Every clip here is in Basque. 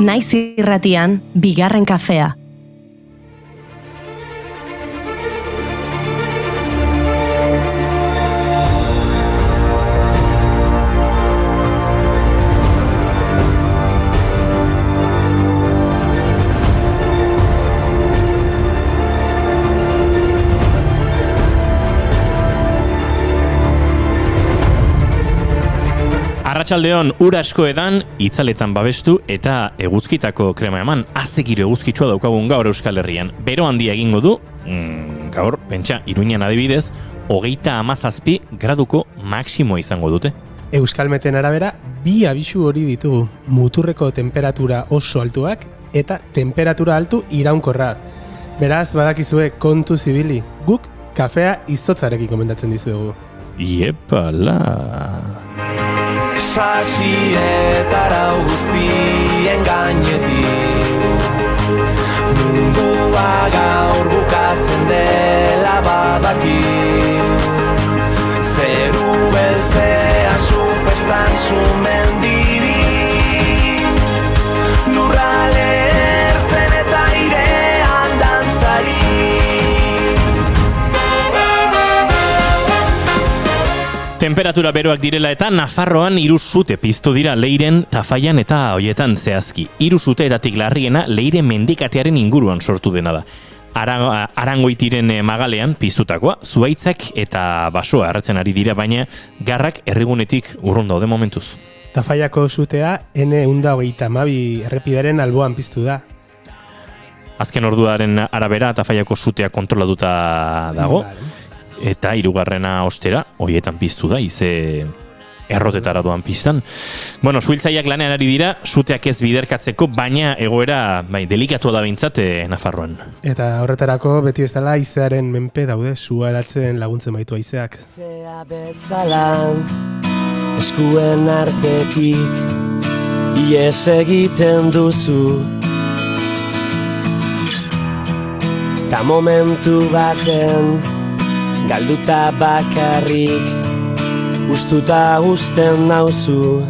Naiz irratian, bigarren kafea. Arratsaldeon, ur asko edan, itzaletan babestu eta eguzkitako krema eman. Azekiro eguzkitsua daukagun gaur Euskal Herrian. Bero handia egingo du, gaur, pentsa, Iruñan adibidez, 37 graduko maksimo izango dute. Euskalmeten arabera, 2 abisu hori ditugu. Muturreko temperatura oso altuak eta temperatura altu iraunkorra. Beraz, badakizue kontu zibili, guk kafea izotzarekin komendatzen dizuegu. Iepala... Sasietara guztien gainetik mundua gaur bukatzen dela badakit zeru beltzea sufestan sumendiri lurra lertzen eta airean dantzari. Temperatura beroak direla eta Nafarroan 3 sute piztu dira Leiren, Tafaian eta Oietan zehazki. 3 suteetatik larriena Leire mendikatearen inguruan sortu dena da. Arangoitiren magalean piztutakoa, zuaitzak eta basoa erretzen ari dira, baina garrak herrigunetik urrun daude momentuz. Tafaiako sutea N122 errepidaren alboan piztu da. Azken orduaren arabera Tafaiako sutea kontrolatuta dago. Eta 3. ostera, Oietan piztu da, ize errotetara doan piztan. Bueno, suhiltzaileak lanean ari dira, suteak ez biderkatzeko, baina egoera delikatua da behintzat Nafarroan. Eta horretarako beti bezala haizearen menpe daude, sua eratzen laguntzen baitu haizeak. Zea bezala, eskuen artetik, ies egiten duzu. Ta momentu baten, galduta bakarrik, ustuta uzten nauzu.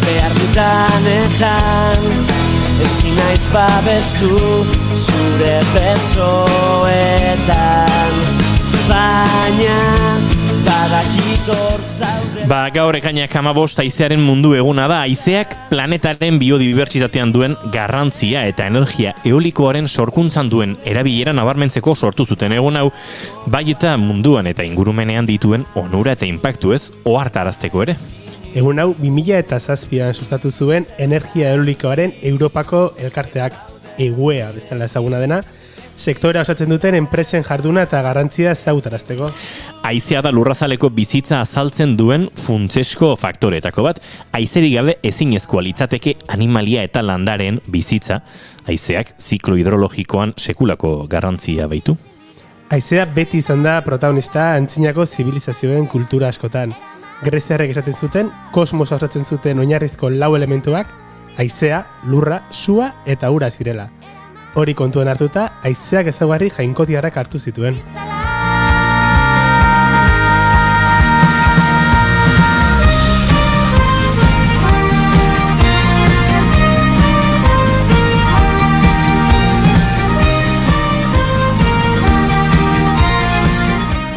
Behar dutanetan, ezin naiz babestu, zure besoetan, baina badakit hor zaude. Gaur ekainak 15 haizearen mundu eguna da. Haizeak planetaren biodibertsitatean duen garrantzia eta energia eolikoaren sorkuntzan duen erabilera nabarmentzeko sortu zuten egun hau, bai eta munduan eta ingurumenean dituen onura eta inpaktu ez ohartarazteko ere. Egun hau 2007an sustatu zuen energia eolikoaren Europako elkarteak, EUEA bestela ezaguna dena, sektorea osatzen duten enpresen jarduna eta garrantzia ezagutarazteko. Haizea da lurrazaleko bizitza azaltzen duen funtsesko faktoretako bat. Haizerik gabe ezinezkoa litzateke animalia eta landaren bizitza. Haizeak ziklo hidrologikoan sekulako garrantzia baitu. Haizea beti izan da protagonista antzinako zibilizazioen kultura askotan. Greziarrek esaten zuten, kosmosa osatzen zuten oinarrizko 4 elementuak, haizea, lurra, sua eta ura zirela. Hori kontuen hartuta, haizeak ezaugarri jainkotiarrak hartu zituen.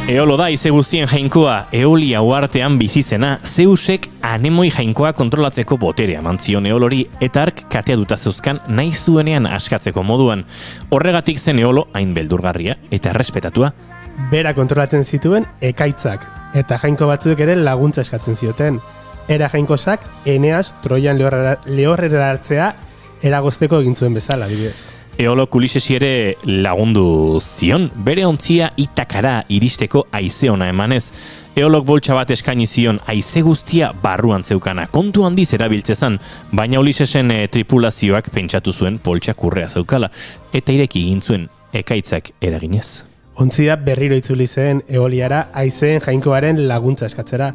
Eolo da haize guztien jainkoa, Eolia uhartean bizizena, Zeusek anemoi jainkoa kontrolatzeko boterea mantzion Eolori eta hark katea duta zeuzkan nahi zuenean askatzeko moduan. Horregatik zen Eolo hain beldurgarria eta errespetatua. Bera kontrolatzen zituen ekaitzak, eta jainko batzuek ere laguntza eskatzen zioten. Era jainkozak Eneas Troian lehorrera hartzea eragozteko egin zuen bezala, adibidez. Eolo Ulisesi ere lagundu zion, bere ontzia Itakara iristeko haize ona emanez. Eolok boltsa bat eskaini zion haize guztia barruan zeukana, kontu handiz erabiltzezan, baina Ulisesen tripulazioak pentsatu zuen poltsak urrea zeukala, eta ireki egin zuen ekaitzak eraginez. Ontzia berriro itzuli zen Eoliara haizeen jainkoaren laguntza eskatzera,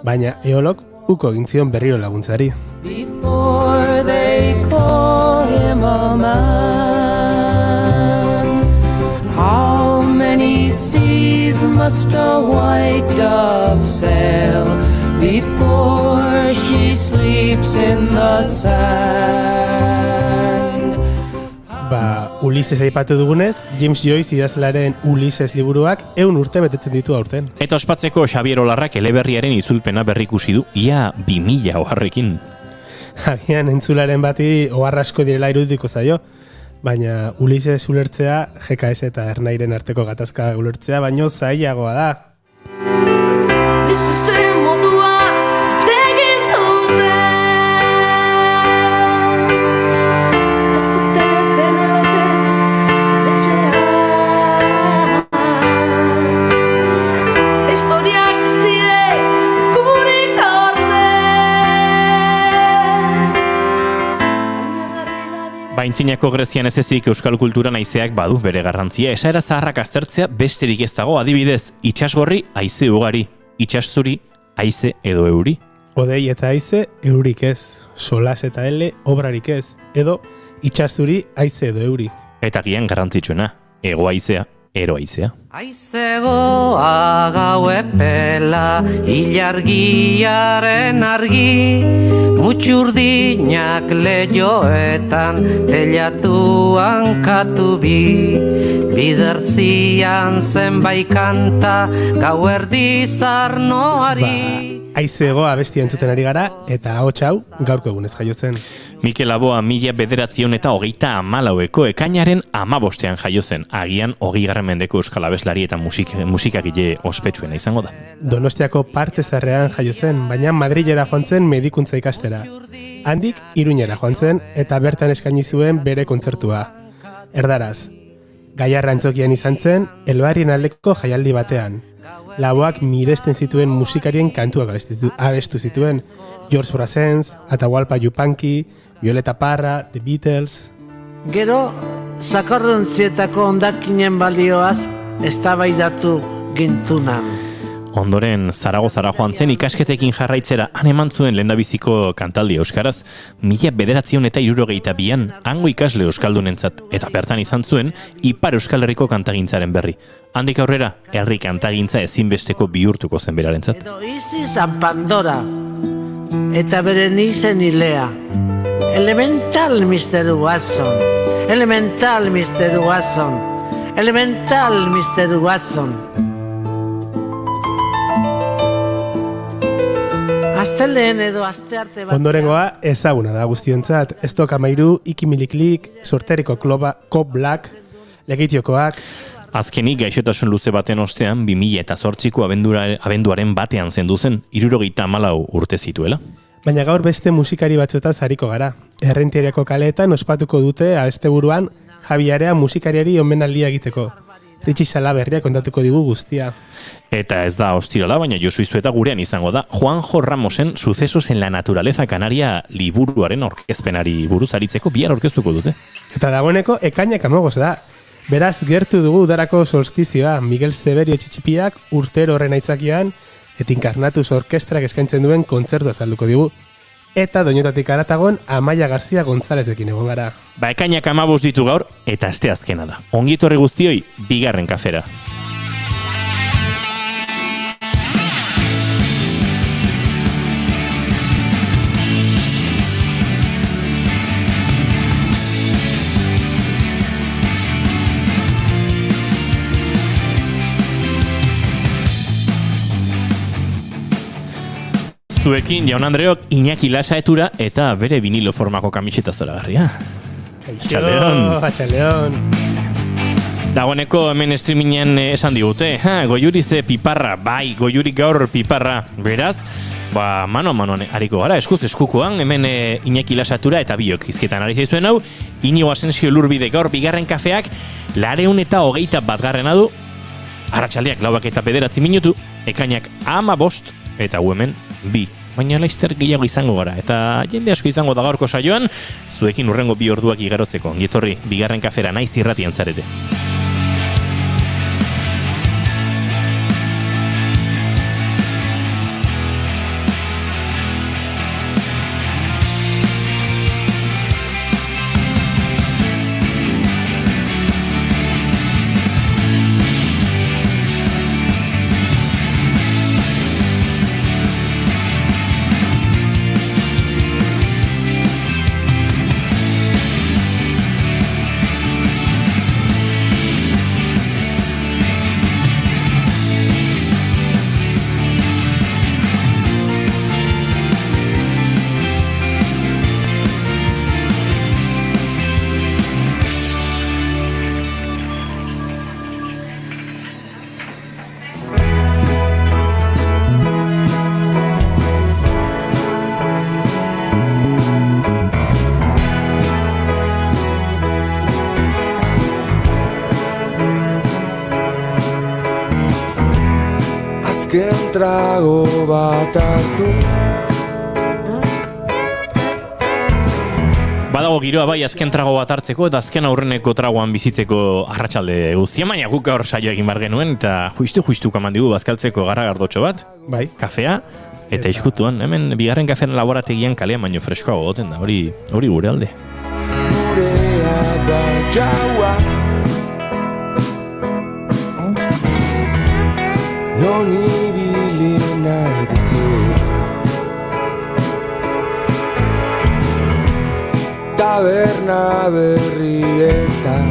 baina Eolok uko egin zion berriro laguntzari. Before they call him a man, how many seas must a white dove sail before she she sleeps in the sand. Ulises aipatu dugunez, James Joyce idazlearen Ulises liburuak 100 urte betetzen ditu aurten. Eta ospatzeko Xabier Olarrak eleberriaren itzulpena berrikusi du, ia 2000 oharrekin. Agian entzularen bati ohar asko direla irudiko zaio, baina Ulises ulertzea, GKS eta Ernairen arteko gatazka ulertzea, baino zailagoa da. Aintzinako Grezian ez ezik euskal kulturan haizeak badu bere garrantzia. Esaera zaharrak aztertzea besterik ez dago, adibidez, itsasgorri haize ugari, itsaszuri haize edo euri. Odei eta haize eurik ez, solas eta ele obrarik ez, edo itsaszuri haize edo euri. Eta gian garrantzitsuena, ego haizea, ero haizea. Aizegoa gau epela, ilargiaren argi, mutxurdinak lehioetan, telatuan katu bi, bidertzian zenbait kanta, gau erdi zarnoari. Haizegoa abestia entzuten ari gara, eta ahots hau gaurko egunez jaio zen. Mikel Aboa 1934eko ekainaren 15ean jaio zen, agian 20. mendeko euskal abeslari eta musikagile ospetsuena izango da. Donostiako Partezarrean jaio zen, baina Madrilera joan zen medikuntza ikastera. Handik Iruñera joan zen eta bertan eskaini zuen bere kontzertua. Erdaraz, Gaiarra antzokian izan zen, Elbarrien aldeko jaialdi batean. Laboak miresten zituen musikarien kantuak abestu zituen, George Brassens, Atahualpa Yupanqui, Violeta Parra, The Beatles. Gero, zakarrontzietako ondakinen balioaz eztabaidatu gintunan. Ondoren, Zaragozara joan zen ikasketekin jarraitzera han eman zuen lehendabiziko kantaldi euskaraz, 1962an hango ikasle euskaldunentzat eta bertan izan zuen Ipar Euskal Herriko kantagintzaren berri. Handik aurrera, herri kantagintza ezinbesteko bihurtuko zen berarentzat. Edo izi San Pandora eta beren izen hilea. Elemental Mr. Watson, Elemental Mr. Watson, Elemental Mr. Watson. Asteleen edo astearte bat. Ondorengoa ezaguna da guztiontzat. Estok Amairu, Ikimiliklik, Sorteriko Koblak, Legitiokoak. Azkenik gaixotasun luze baten ostean 2008ko abenduaren batean zendu zen, 74 urte zituela. Baina gaur beste musikari batzuetaz hariko gara. Errentiariako kaleetan ospatuko dute asteburuan Javiarea musikariari omenaldia egiteko. Ritxi Salaberria kontatuko digu guztia. Eta ez da ostirala, baina Josu Izueta gurean izango da. Juanjo Ramosen Sucesos en la Naturaleza Canaria liburuaren aurkezpenari buruz aritzeko bihar aurkeztuko dute. Eta dagoeneko ekainak 15 da. Beraz, gertu dugu udarako solstizioa, Miguel Severio Txitxipiak urtero horren aitzakian, eta Inkarnatus orkestrak eskaintzen duen kontzertu azalduko digu. Eta Doñotatik haratagon Amaia Garzia Gonzalezekin egon gara. Ekainak 15 ditu gaur, eta asteazkena da. Ongi etorri guztioi, bigarren kafera. Zuekin, Jaun Andreok, Iñaki Lasaetura eta bere vinilo formako kamiseta zoragarria. Atxaleon. Dagoeneko hemen streamingen esan digute, Goiuri ze piparra, bai, Goiuri gaur piparra. Beraz, mano-manoan hariko gara, eskuz eskukoan, hemen Iñaki Lasaetura eta biok izketan ari zaizuen hau, Iñigo Asensio Lurbide gaur bigarren kafeak, 221 du, arratsaldeak 4:09 minutu, ekainak 15 eta hemen 2. Baina laizter gehiago izango gara, eta jende asko izango da gaurko saioan, zuekin urrengo 2 orduak igarotzeko. Ongi etorri, bigarren kafera naiz irratian zarete. trago bat hartu. Badago giroa bai azken trago bat hartzeko eta azken aurreneko tragoan bizitzeko arratsalde guztia, baina guk gaur saio egin bar genuen eta justu kaman digu bazkaltzeko garagardotxo bat, Bai. kafea, eta iskutuan, hemen bigarren kafean laborategian kalean baino freskoago goten da, hori gure alde. Gurea da jaua, non ibili nahi duzu. Taberna berrietan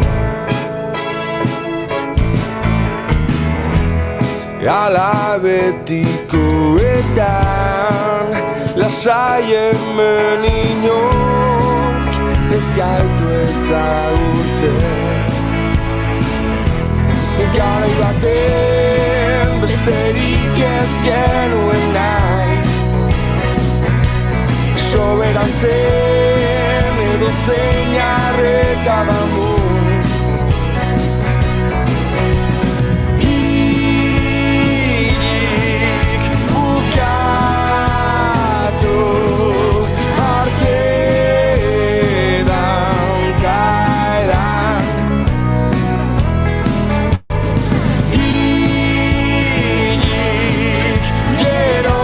ala betikoetan lasai hemen inok ez gaitu ezagutzen. Garai baten besterik ez genuen nahi, soberan zen edo zein arreta bamu. Hilik bukatu artedan kaeran. Hilik gero.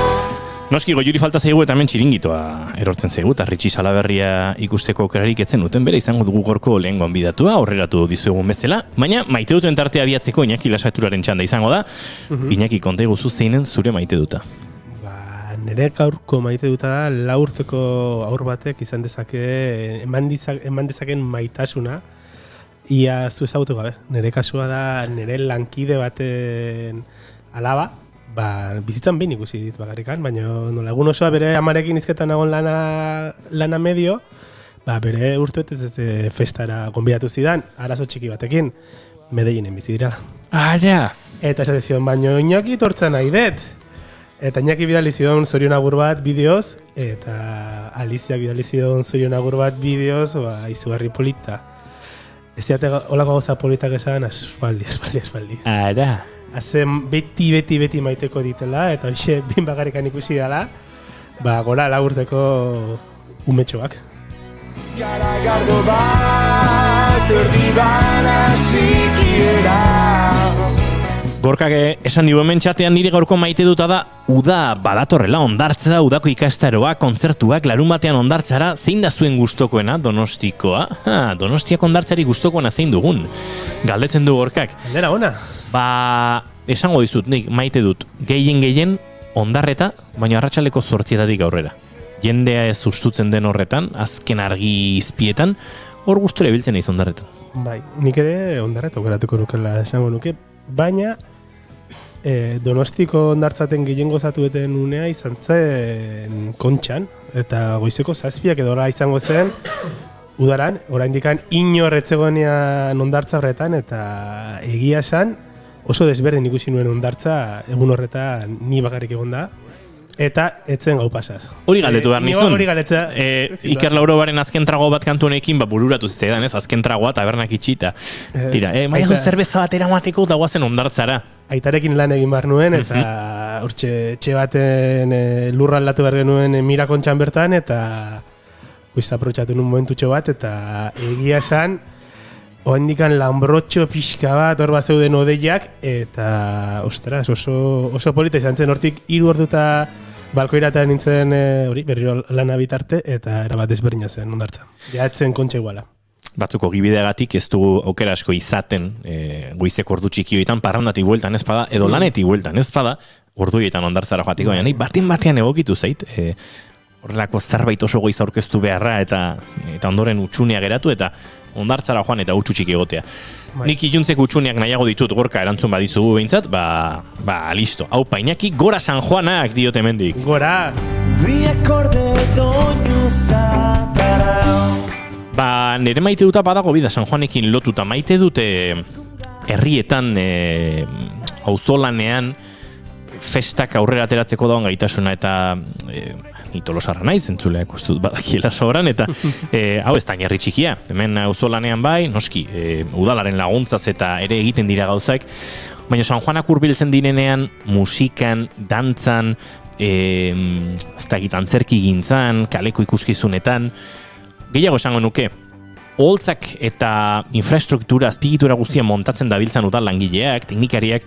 Noski goiuri falta zaigu eta hemen txiringitoa erortzen zaigu, eta Ritxi Salaberria ikusteko aukerarik etzen duten bere izango dugu gorko lehen gonbidatua, aurreratu dizuegun bezala, baina maite duten tartea abiatzeko Iñaki Lasaturaren txanda izango da. Iñaki, konta eguzu zeinen zure maite duta. Nire gaurko maite duta da, 4 urteko aur batek izan dezake, eman dezaken maitasuna, ia zu ezagutu gabe. Nire kasua da, nire lankide baten alaba, bizitzan behin ikusi dit bakarrikan, baina nola egun osoa bere amarekin izketan nagon lana medio, bere urtebetez festara gonbidatu zidan, arazo txiki batekin, Medellinen bizi dira. Ara! Eta esate zion, baina Iñaki tortza nahi dut. Eta Iñaki bidali zion zorion agur bat bideoz, eta Alicia bidali zion zorion agur bat bideoz, izugarri polita. Ez diate holako gauza politak esan, aspaldi. Ara! Hazen beti maiteko ditela, eta hoxe bin bakarrikan ikusi dela, gora 4 urteko umetxoak. Garagardo bat erdi bana sikiera. Gorkak esan digu hemen txatean nire gaurko maite duta da, uda badatorrela, ondartza da, udako ikastaroa, kontzertuak, larun batean ondartzara, zein da zuen gustokoena, Donostikoa? Donostiak ondartzari gustokoena zein dugun. Galdetzen du Gorkak. Aldera ona. Esango dizut, nik maite dut gehien ondarreta, baina arratsaleko 8 aurrera. Jendea ez ustutzen den horretan, azken argi izpietan, hor gustura biltzen naiz ondarretan. Bai, nik ere ondarreta aukeratuko nukela esango nuke, baina Donostiko ondartzaten gehien gozatueten unea izan zen Kontxan, eta goizeko 7 edo izango zen udaran, oraindikan inor etzegoenean ondartza horretan, eta egia esan oso desberdin ikusi nuen ondartza egun horretan ni bakarrik egon da, eta etzen gau pasaz. Hori galdetu behar nizun. Hori galetza. Iker Laurobaren azken trago bat kantu honekin bururatu zitzaidan, ez? Azken tragoa tabernak itxita. Tira, maia du zerbeza bat eramateko eta guazen ondartzara. Aitarekin lan egin behar nuen, eta urtxe etxe baten lurra aldatu behar genuen Mirakontxan bertan, eta goiz aprotxatu nun momentutxo bat, eta egia esan, oendikan lanbrotxo pixka bat, hor bat zeuden odeiak, eta, ostras, oso polita izan zen, hortik 3 orduta balkoiratean nintzen berriro lana bitarte, eta erabat ezberdina zen ondartza. Jaetzen Kontxa iguala. Batzuk ogibideagatik ez dugu aukera asko izaten goizeko ordu txikioetan parrandatik bueltan ez bada, edo lanetik bueltan ez bada, orduetan ondartzara joatiko, baina nahi batean egokitu zait, horrelako zerbait oso goiz aurkeztu beharra eta ondoren utxunea geratu eta ondartzara joan eta utxu txiki egotea. Nik iluntzeko utxuneak nahiago ditut Gorka erantzun badizugu behintzat, listo. Aupa, Iñaki, gora San Juanak diote mendik. Gora! Nire maite duta badago bida San Juanekin lotuta. Maite dute herrietan, auzolanean, festak aurrera ateratzeko dagoen gaitasuna eta ni Tolosarra naiz, entzuleak uste dut badakiela sobran, eta hau ez da inerri txikia. Hemen auzolanean bai, noski, udalaren laguntzaz eta ere egiten dira gauzak, baina San Juanak hurbiltzen direnean musikan, dantzan, ez da antzerki gintzan, kaleko ikuskizunetan, gehiago esango nuke, oholtzak eta infrastruktura, azpigitura guztia montatzen dabiltzan udal langileak, teknikariak,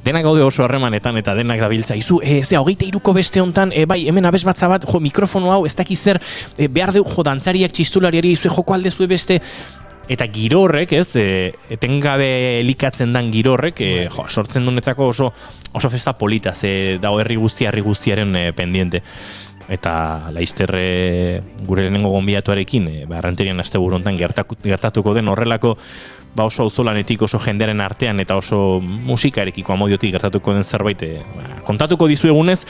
denak gaude oso harremanetan eta denak dabiltza. Izu, ze 23ko beste hontan, bai, hemen abesbatza bat, mikrofono hau, ez dakiz zer, behar du, dantzariak, txistulariari, joko aldezue beste, eta giro horrek, ez, etengabe elikatzen dan giro horrek, sortzen dunetzako oso festa polita, ze dago herri guztiaren pendiente. Eta laizter gure lehenengo gonbidatuarekin, Errenterian asteburu hontan gertatuko den horrelako oso auzolanetik, oso jendearen artean eta oso musikarekiko amodiotik gertatuko den zerbait kontatuko dizuegunez,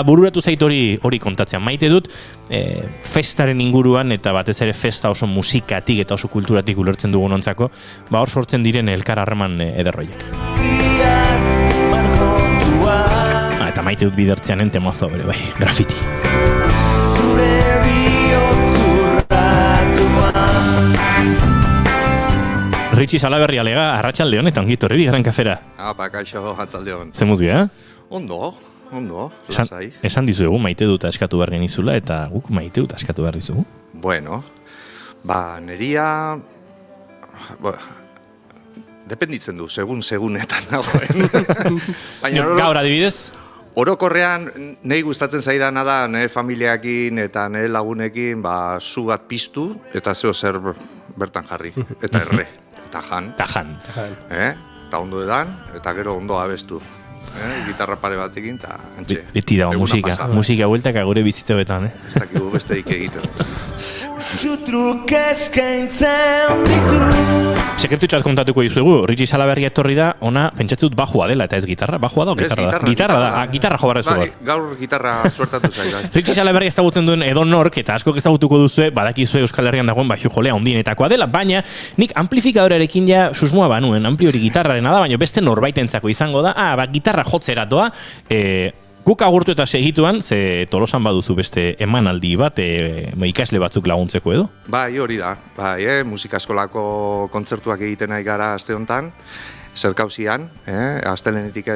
bururatu zait hori kontatzean. Maite dut festaren inguruan eta batez ere festa oso musikatik eta oso kulturatik ulertzen dugunontzako, hor sortzen diren elkar harreman ederroiek. Eta maite dut bidertzean temazo bere, bai, grafiti. Ritxi Salaberri alega, arratsaldeon eta ongito horri bigarren kafera. Kaixo, arratsaldeon. Ze muzia? Ondo, lasai. Esan dizuegu, maite dut askatu behar genizula eta guk maite dut askatu behar dizugu. Bueno, neria... dependitzen du, segunetan nagoen. Gaur adibidez? Orokorrean, nahi gustatzen zaidana da, nire familiakin eta nire lagunekin, zu bat piztu eta zeo zer bertan jarri. Eta erre, eta jan. Eta ondo edan, eta gero ondo abestu. Gitarra pare batekin, eta antxe. Beti dago musika bueltaka gure bizitza betan, Ez dakigu besteik egiten. Sekretutxat kontatuko dizuegu, Ritxi Salaberri etorri da, ona pentsatzen dut bajua dela, eta ez gitarra, bajua da o gitarra da? Gitarra da, gitarra jo barra zu bat. Gaur gitarra suertatu zaila. Ritxi Salaberri ezagutzen duen edonork, eta askok ezagutuko duzue, badakizue Euskal Herrian dagoen baxu jolea ondienetakoa dela, baina nik amplifikadorearekin ja susmoa banuen, ampliori gitarrarena da, baina beste norbaitentzako izango da, gitarra jotzera doa, guk agurtu eta segituan, ze Tolosan baduzu beste emanaldi bat, ikasle batzuk laguntzeko edo? Bai, hori da. Musika eskolako kontzertuak egiten nahi gara aste honetan, zerkauzian, astelenetik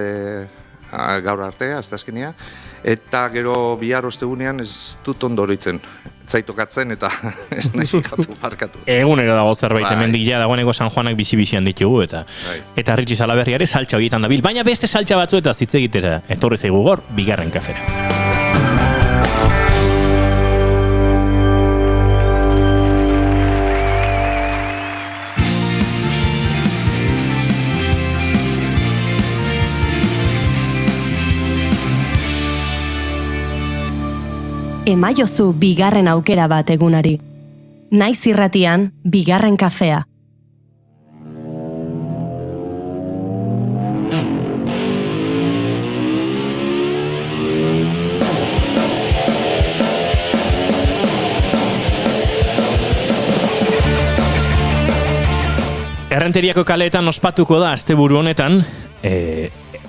gaur arte, asteazkenia, eta gero bihar ostegunean ez dut ondoritzen. Zaitokatzen eta ez nahi fikatu parkatu. Egunero dago zerbait, hemendik ja dagoeneko San Juanak bizi-bizian ditugu eta Ritxi Salaberriare saltxa horietan dabil, baina beste saltxa batzu eta hitz egitera etorri zaigu gaur bigarren kafera. Emaiozu bigarren aukera bat egunari. Naiz irratian, bigarren kafea. Errenteriako kaleetan ospatuko da asteburu honetan,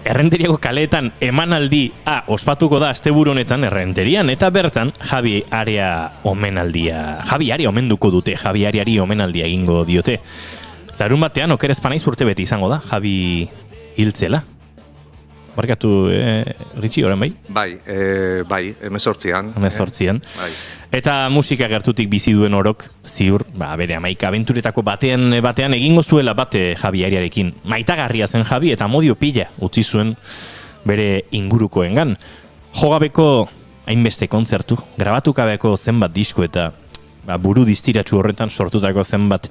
Errenteriako kaleetan emanaldi ospatuko da asteburu honetan Errenterian, eta bertan Javi Aria omenaldia. Javi Aria omenduko dute, Javi Ariari omenaldia egingo diote. Larun batean, oker ezpanaiz urte beti izango da, Javi hiltzela. Barkatu, Ritxi, orain bai? Bai, 18an. Bai. Eta musika gertutik bizi duen orok, ziur, bere amaika abenturetako batean egingo zuela bate Javi Ariarekin. Maitagarria zen Javi eta modio pila utzi zuen bere ingurukoengan. Jogabeko hainbeste kontzertu, grabatukabeko zenbat disko eta buru distiratsu horretan sortutako zenbat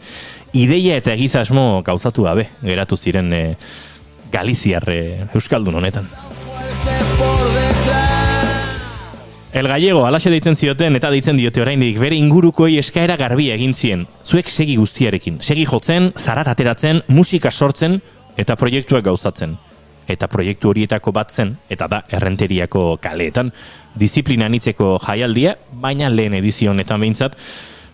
ideia eta egizasmo gauzatu gabe geratu ziren Galiziar euskaldun honetan. El Gallego alaxe deitzen zioten eta deitzen diote oraindik bere ingurukoei eskaera garbia egin zien. Zuek segi guztiarekin, segi jotzen, zarat ateratzen, musika sortzen eta proiektuak gauzatzen. Eta proiektu horietako bat zen, eta da Errenteriako kaleetan, disiplina anitzeko jaialdia, baina lehen edizio honetan behintzat,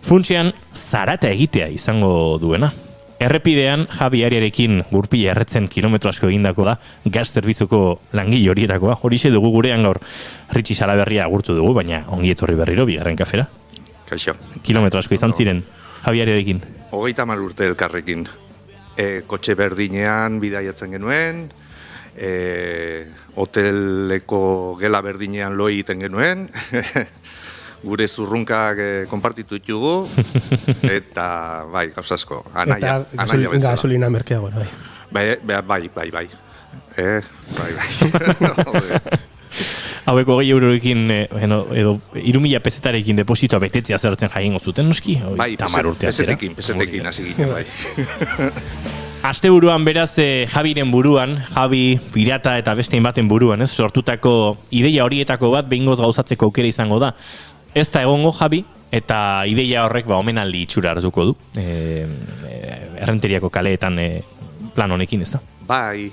funtsean zarata egitea izango duena. Errepidean Javiariarekin gurpila erretzen kilometro asko egindako da, gaz zerbitzuko langile horietakoa. Horixe dugu gurean gaur Ritxi Salaberria agurtu dugu, baina ongi etorri berriro bigarren kafera. Kaixo. Kilometro asko izan ziren Javiariarekin. 30 urte elkarrekin. Kotxe berdinean bidaiatzen genuen, hoteleko gela berdinean lo egiten genuen, gure zurrunkak konpartitu ditugu, eta bai, gauza asko, anaia bezala. Gasolina merkeago, bai. Bai. Haueko 20 eurorekin, edo 3.000 pesetarekin depositoa betetzea zertzen jaingo zuten, noski? Bai, pesetekin hasi ginen, bai. Asteburuan beraz, Javiren buruan, Javi, Pirata eta bestein baten buruan, ez? Sortutako ideia horietako bat behingoz gauzatzeko aukera izango da. Ez da egongo Javi, eta ideia horrek omenaldi itxura hartuko du. Errenteriako kaleetan plan honekin, ez da? Bai,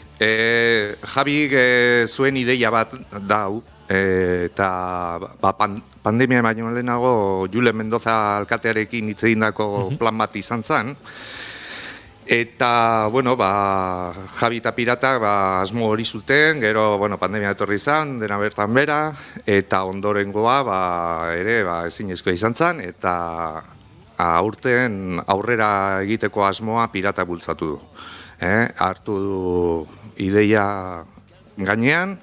Javi zuen ideia bat dau, eta pandemia baino lehenago Julen Mendoza alkatearekin hitz egindako plan bat izan zen. Eta, Javi eta Pirata asmo hori zuten, gero, pandemia etorri izan, dena bertan bera, eta ondorengoa, ere, ezinezkoa izan zen, eta aurten aurrera egiteko asmoa Pirata bultzatu du. Hartu du ideia gainean,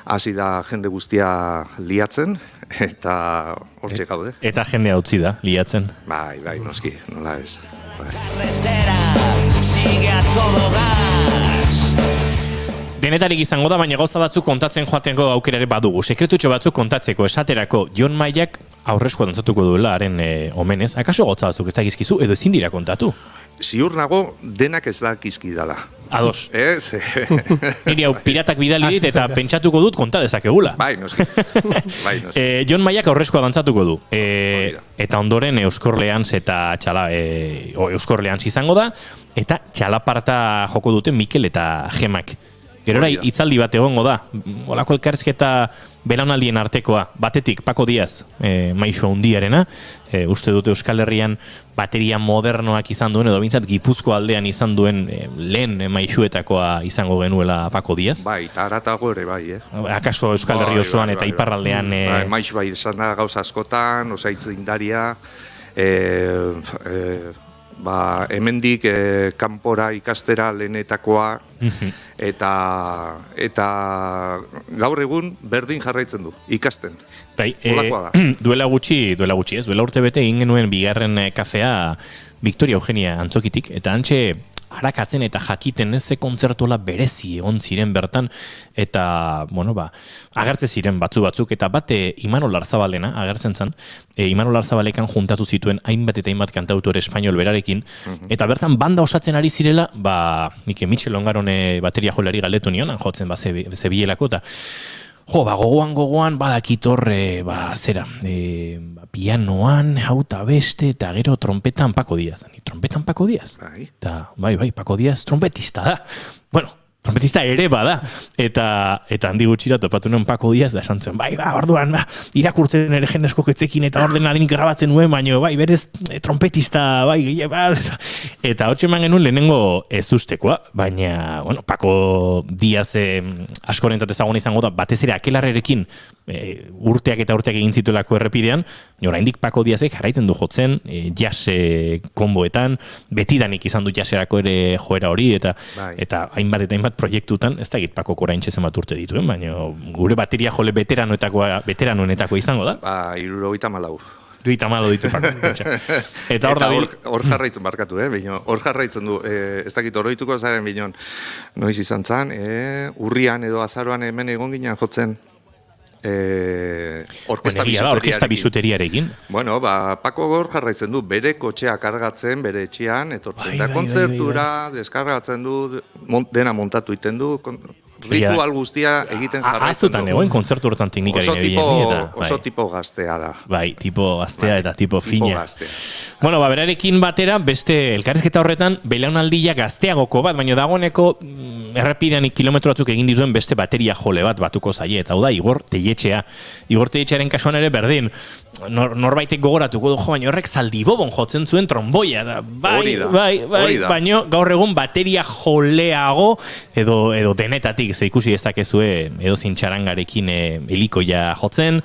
hasi da jende guztia liatzen, eta hortxe gaude. Eta jendea utzi da, liatzen. Bai, noski, nola ez. Sigue a todo gas. Denetarik izango da, baina gauza batzuk kontatzen joateko aukerare badugu. Sekretutxo batzuk kontatzeko esaterako Jon Maiak aurreskoa dantzatuko duela haren omenez. Akaso gauza batzuk ez dakizkizu edo ezin dira kontatu? Ziur nago denak ez dakizki dala. Ados. Ez? Niri hau piratak bidali dit eta pentsatuko dut konta dezakegula. Bai, noski. Jon Maiak aurreskoa dantzatuko du. Eta ondoren Euskor Leantz eta Euskor Leantz izango da, eta txalaparta joko dute Mikel eta Gemak. Gerora hitzaldi bat egongo da. Olako elkarrizketa belaunaldien artekoa. Batetik Paco Diaz, maisu handiarena. Uste dute Euskal Herrian bateria modernoak izan duen, edo bintzat Gipuzko aldean izan duen lehen maisuetakoa izango genuela Paco Diaz. Bai, eta aratago ere bai, Akaso Euskal Herri osoan eta iparraldean... Maisu bai izan da gauza askotan, osaitz indaria, hemendik kanpora ikastera lehenetakoa, eta gaur egun berdin jarraitzen du, ikasten. Bai, duela urte bete egin genuen bigarren kafea Victoria Eugenia Antzokitik, eta antxe harakatzen eta jakiten ze kontzertuela berezi egon ziren bertan, eta, agertze ziren batzuk, eta bate Imanol Arzabalena agertzen zen, Imanol Arzabalekan juntatu zituen hainbat eta hainbat kantautore espainol berarekin, eta bertan banda osatzen ari zirela, Mike Michel Ongarone bateria jolari galdetu nion, jotzen zebielako, eta gogoan badakit pianoan, hauta beste, eta gero trompetan Paco Diaz. Trompetan Paco Diaz? Bai, Paco Diaz trompetista da. Trompetista ere bada. Eta handi gutxira topatu nuen Paco Diaz da esan zuen, orduan, irakurtzen ere jendesko ketzekin eta orden adinik grabatzen nuen, baino, berez trompetista, eta hotxe eman genuen lehenengo ez ustekoa, baina, Paco Diaz askorentzat ezagun izango da, batez ere akelarrerekin urteak eta urteak egin zituelako errepidean, oraindik Paco Diazek jarraitzen du jotzen, jazz konboetan, betidanik izan du jazzerako ere joera hori, eta hainbat proiektutan, ez da egit Paco oraintxe zenbat urte dituen, baina gure bateria jole veteranoenetakoa izango da. 74. 74 ditu Paco. Eta hor jarraitzen barkatu, hor jarraitzen du, ez dakit oroituko zaren binon, noiz izan zan, urrian edo azaroan hemen egon ginen jotzen, orkesta bisuteriarekin. Paco gor jarraitzen du, bere kotxea kargatzen, bere etxean, etortzen da kontzertura, deskargatzen du, dena montatu iten du, ritual guztia egiten jarraitzen du. Azutan egoen kontzertu hortan teknikari nebien. Oso tipo gaztea da. Bai, tipo gaztea eta tipo fina. Berarekin batera, beste elkarrizketa horretan, belaunaldia gazteagoko bat, baina dagoeneko errepidean kilometro batzuk egin dituen beste bateria jole bat batuko zaie, eta hau da Igor Telletxea. Igor Telletxearen kasuan ere berdin. norbaitek gogoratuko du, baina horrek zaldibobon jotzen zuen tromboia da. Bai, baina gaur egun bateria joleago edo denetatik, ze ikusi dezakezue edo zintxarangarekin helikoia jotzen,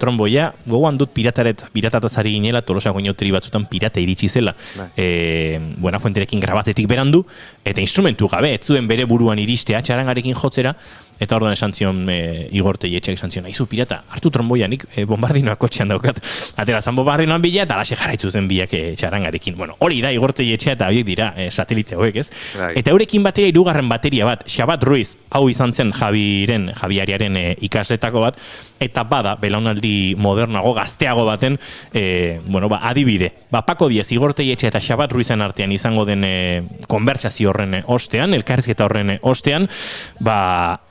tromboia, gogoan dut piratatazari ginela, Tolosako inauteri batzutan pirata iritsi zela. Buenafuenterekin grabatzetik berandu, eta instrumentu gabe, ez zuen bere buruan iristea, txarangarekin jotzera, eta orduan esan zion Igor Telletxek esan zion, aizu pirata, hartu tromboia, nik bombardinoak kotxean daukat. Atera zan bombardinoan bila, eta alaxe jarraitzu zen biak txarangarekin. Bueno, hori da Igor Telletxea eta horiek dira satelite hauek, ez? Eta eurekin batera hirugarren bateria bat, Xabat Ruiz, hau izan zen Javiariaren ikasletako bat, eta bada, belaunaldi modernago, gazteago baten, adibide. Pako Diez, Igor Telletxea eta Xabat Ruizen artean izango den konbertsazio horren ostean, elkarrizketa horren ostean,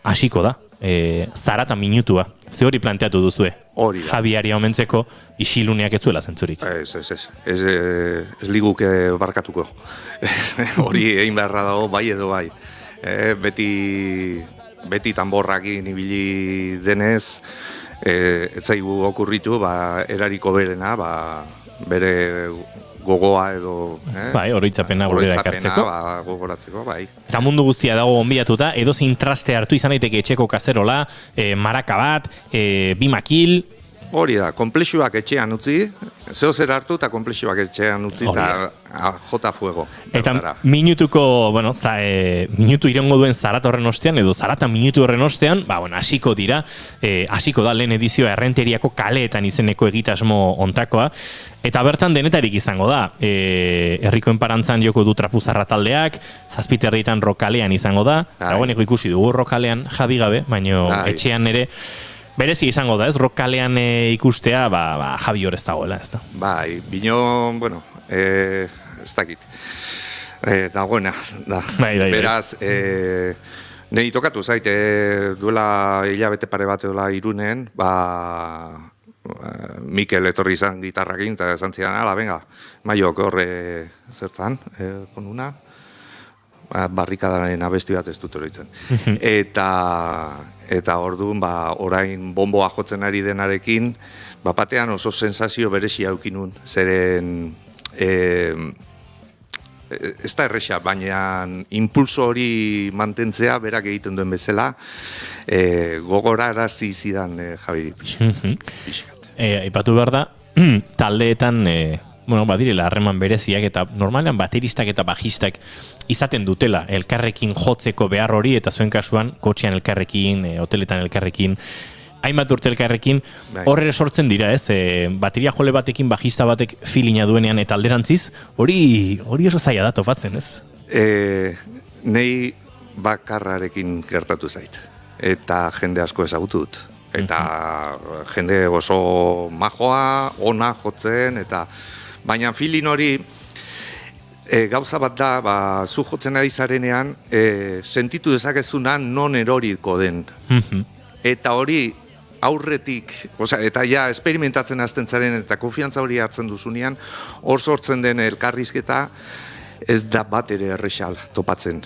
hasiko da, zarata minutua. Ze hori planteatu duzue? Hori da. Javiaria omentzeko isiluneak ez zuela zentzurik. Ez liguke barkatuko. Hori egin beharra dago, bai edo bai. Beti tanborrakin ibili denez, ez zaigu okurritu, erariko berena, bere gogoa edo... oroitzapena gurera ekartzeko. Gogoratzeko, bai. Eta mundu guztia dago onbiatuta, edozein traste hartu izan daiteke etxeko kazerola, maraka bat, bi makil... Hori da, konplexuak etxean utzi, zeo zer hartu eta konplexuak etxean utzi eta jota fuego. Eta minutuko, minutu irengo duen zarata horren ostean, edo zarata minutu horren ostean, hasiko dira, hasiko da lehen edizioa Errenteriako kaleetan izeneko egitasmo ontakoa, eta bertan denetarik izango da. Herrikoen parantzan joko du Trapuzarra taldeak, Zazpiterritan rokalean izango da, dagoeneko ikusi dugu rokalean Javi gabe, baina etxean ere, berezi izango da, ez? Rokalean ikustea, Javi hor ez dagoela, ez da? Bai, bino, ez dakit. Dagoena, da. Beraz, nahi tokatu zaite, duela hilabete pare bat edola Irunen, Mikel etorri izan gitarrakin, eta esan zidan, venga, Maiok horre zertzan, konuna, barrikadaren abesti bat ez dut horitzen. Eta orduan, orain bomboa jotzen ari denarekin, batean oso sensazio berezia aukinun, zeren ez da erresa, baina impulso hori mantentzea, berak egiten duen bezala, gogorarazi zidan Javi pixkat. Aipatu behar da, taldeetan... badirela harreman bereziak eta normalean bateristak eta bajistak izaten dutela elkarrekin jotzeko behar hori eta zuen kasuan kotxean elkarrekin, hoteletan elkarrekin, hainbat urte elkarrekin, horre sortzen dira, ez? Bateria jole batekin bajista batek filina duenean eta alderantziz, hori oso zaila da topatzen, ez? Nei bakarrarekin gertatu zait, eta jende asko ezagutu dut. Eta jende oso majoa, ona jotzen, eta baina filin hori gauza bat da, zu jotzen ari zarenean, sentitu dezakezunan non eroriko den. Eta hori aurretik, eta ja esperimentatzen hasten zaren eta konfiantza hori hartzen duzunean, hor sortzen den elkarrizketa ez da bat ere errexal topatzen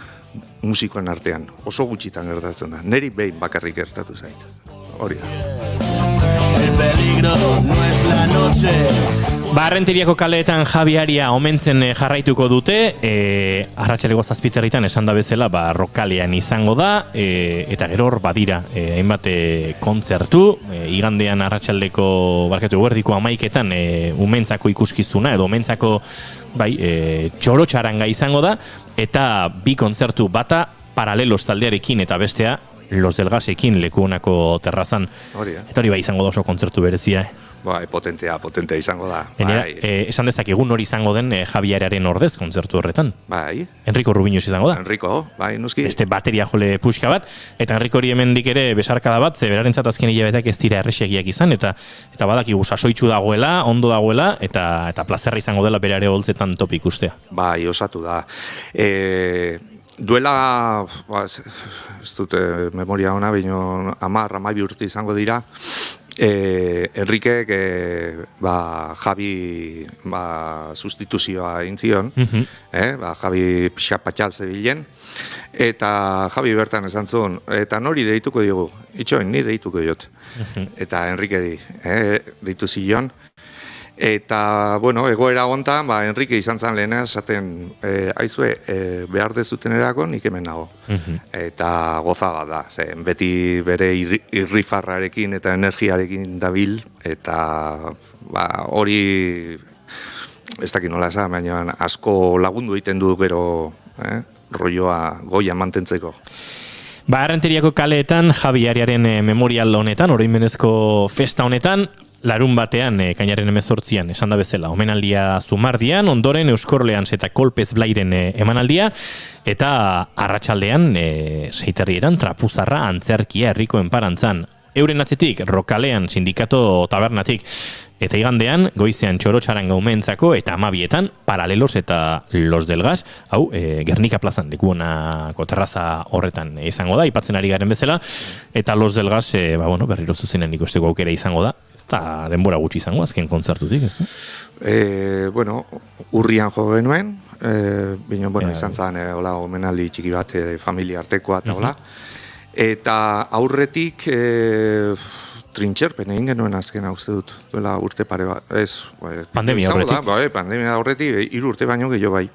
musikoen artean. Oso gutxitan gertatzen da. Neri behin bakarrik gertatu zait. Hori da. El peligro no es la noche. Errenteriako kaleetan Javiaria omentzen jarraituko dute, arratsaleko 7:00 esan da bezala, rokalean izango da, eta gero hor badira, hainbat kontzertu, igandean arratsaldeko eguerdiko 11:00etan umentzako ikuskizuna, edo umentzako txorotxaranga izango da, eta bi kontzertu bata paralelos taldearekin eta bestea Los del Gasekin lekuonako terrazan. Eta hori izango da oso kontzertu berezia. Potentea izango da. Esan dezakegun hori izango den Javiararen ordez kontzertu horretan. Enrico Rubiños izango da. Enrico, nuski. Beste bateria jole puxka bat, eta Enrico hori hemendik ere besarkada bat, ze berarentzat azken hilabeteak ez dira erresegiak izan, eta badakigu sasoitsu dagoela, ondo dagoela, eta plazerra izango dela berare holtzetan topi ikustea. Osatu da. Duela, ez dute memoria ona, baina 10-12 urte izango dira, Enrique Javi sustituzioa egin zion, Javi pixapatxal zebilen, eta Javi bertan esan zuen, eta nori deituko diogu, itxoin, ni deituko diot. Eta Enriqueri deitu zion. Eta, bueno, egoera hontan, Enrique izan zen lehena esaten, aizue, behar dezuten erako nik hemen nago. Eta goza bat da, beti bere irrifarrarekin eta energiarekin dabil, eta hori, ez dakit nola esan, baina asko lagundu egiten du gero rolloa goian mantentzeko. Errenteriako kaleetan, Javi Ariaren memorial honetan, oroimenezko festa honetan, larun batean, kainaren 18an, esan da bezala, omenaldia Zumardian, ondoren Euskorleans eta Kolpez Blairen emanaldia, eta arratsaldean Seiterrietan Trapuzarra antzerkia herriko enparantzan. Euren atzetik, Rokalean sindikato tabernatik, eta igandean, goizean Txorotxaran gaumentzako, eta 12etan, Paralelos eta Los del Gas, hau, Gernika plazan, lekuonako terraza horretan izango da, ipatzen ari garen bezala, eta Los del Gas, berriro zuzenen ikusteko aukera izango da, ez da denbora gutxi izango, azken kontzertutik, ez da? Urrian jo genuen, izan zen, omenaldi txiki bat, familia artekoa, eta hola, eta aurretik trintxerpen egin genuen azkena uste dut, duela urte pare bat, pandemia aurretik? Pandemia aurretik, 3 urte baino gehiago bai.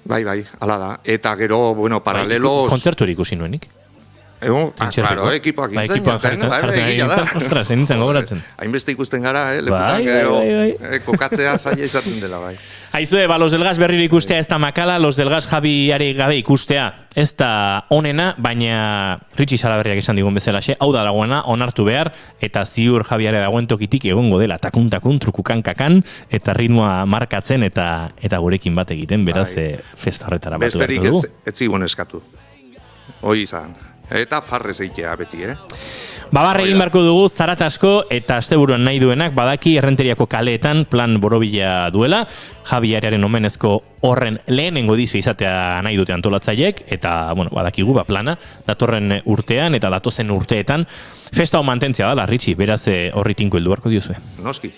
Bai, ala da. Eta gero, paralelos... Kontzertu ikusi nuenik? Claro, ekipoak intzen. Ostras, enintzen gogoratzen. Hainbeste ikusten gara, lekutan, kokatzea zaila izaten dela, bai. Aizue, Los del Gas berriro ikustea ez da makala, Los del Gas Javiari gabe ikustea ez da onena, baina Ritxi Salaberriak esan digun bezalaxe, hau da dagoena, onartu behar, eta ziur Javiare dagoen tokitik egongo dela, takun, trukukan-kakan, eta ritmoa markatzen, eta gurekin bat egiten, beraz, festa horretara batu behar dugu. Besterik ez zigun eskatu. Hoi izan. Eta farrez eitea beti, Babarre egin barko dugu zarat asko eta asteburuan nahi duenak badaki Errenteriako kaleetan plan borobila duela. Javi Ariaren omenezko horren lehenengo edizio izatea nahi dute antolatzaileek eta badakigu plana datorren urtean eta datozen urteetan festa hau mantentzea da, Ritxi, beraz horri tinko heldu barko diozue. Noski.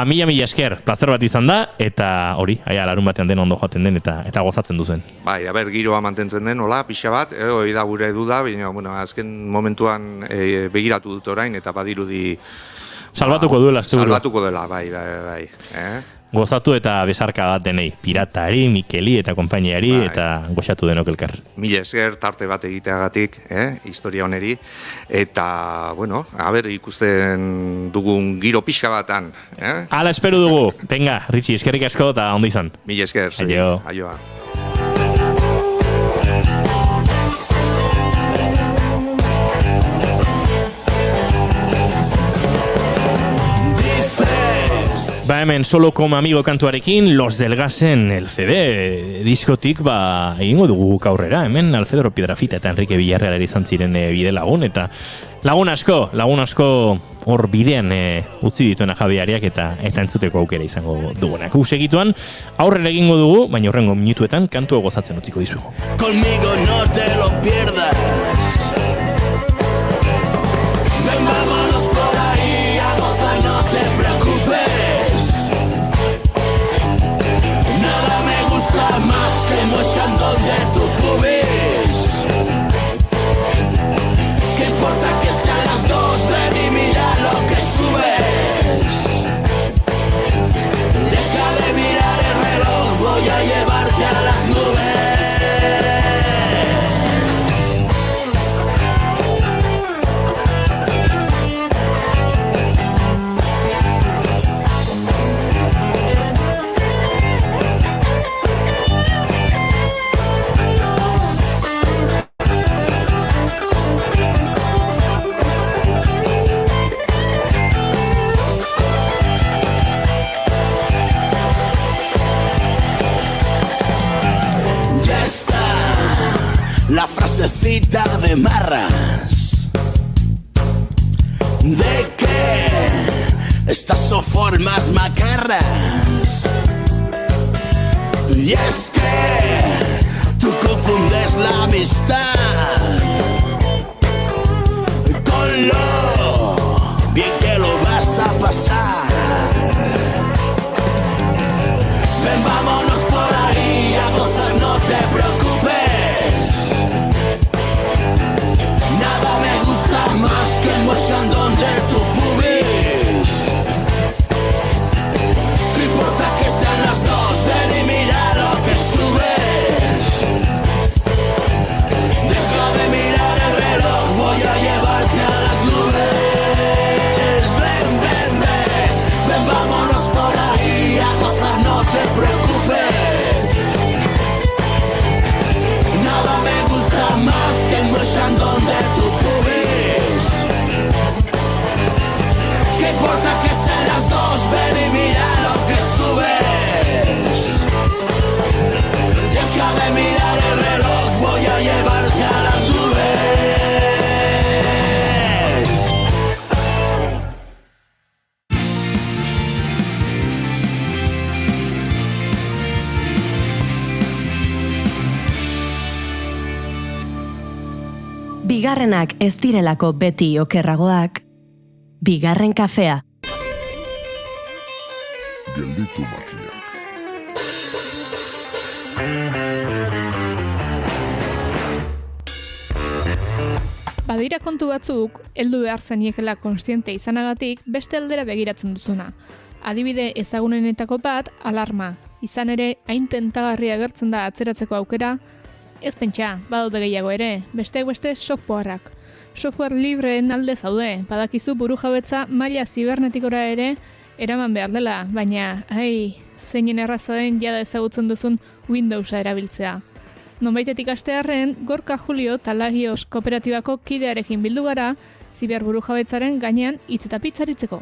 Mila esker, plazer bat izan da, eta hori, larun batean den ondo joaten den eta gozatzen duzen. Bai, giroa mantentzen den, hola, pixa bat, hori da gure duda, baina, azken momentuan begiratu dut orain, eta badirudi... Salbatuko duela, Salbatuko dela, bai. Gozatu eta besarka bat denei, Piratari, Mikeli eta konpainiari, eta goxatu denok elkar. Mila esker tarte bat egiteagatik, historia honeri, eta, ikusten dugun giro pixka batan. Hala espero dugu, venga, Ritxi, eskerrik asko eta ondo izan. Mila esker, aioa. Hemen solo como amigo kantuarekin Los del Gasen el CD diskotik egingo dugu aurrera. Hemen Alfredo Piedrafita eta Enrique Villarreal izan ziren bide lagun eta lagun asko hor bidean utzi dituena Javi Ariak eta entzuteko aukera izango dugunak. Segituan aurrera egingo dugu, baina horrengo minutuetan kantua gozatzen utziko dizugu. Conmigo no te lo pierdas. Ven, vámonos por ahí a gozar, no te preocupes. Nada me gusta más que mochando de tu pubis. ¿Qué importa que sean las 2? Ven y mira lo que subes. Deja de mirar el reloj, voy a llevarte a las nubes. La frasecita de Marras de que estas son formas macarras. Y es que tú confundes la amistad con lo pasar. Ven, vámonos por ahí a gozar, no te preocupes. Nada me gusta más que el mochandón de tu pubis. No importa que sean las dos, ven y mira lo que subes. Deja de mirar el reloj, voy a llevarte a las nubes. Ven, ven, ven, ven, vámonos por ahí a gozar, no te preocupes. Nada me gusta más que el mochandón de tu pubis. ¿Qué importa que sean las dos? Ven y mira lo que subes. Deja de mirar el reloj, voy a llevarte a las nubes. Bigarrenak ez direlako beti okerragoak, bigarren kafea. Gelditu makinak. Badira kontu batzuk, heldu behar zeniekela konstiente izanagatik beste aldera begiratzen duzuna. Adibide ezagunenetako bat, alarma. Izan ere, hain tentagarria agertzen da atzeratzeko aukera, ez pentsa, badaude gehiago ere, besteak beste softwareak. Software libreen alde zaude, badakizu burujabetza maila zibernetikora ere eraman behar dela, baina, zeinen erraza den jada ezagutzen duzun Windowsa erabiltzea. Nonbaitetik astearren, Gorka Julio Talagios kooperatibako kidearekin bildu gara, ziber burujabetzaren gainean hitz eta pitzaritzeko.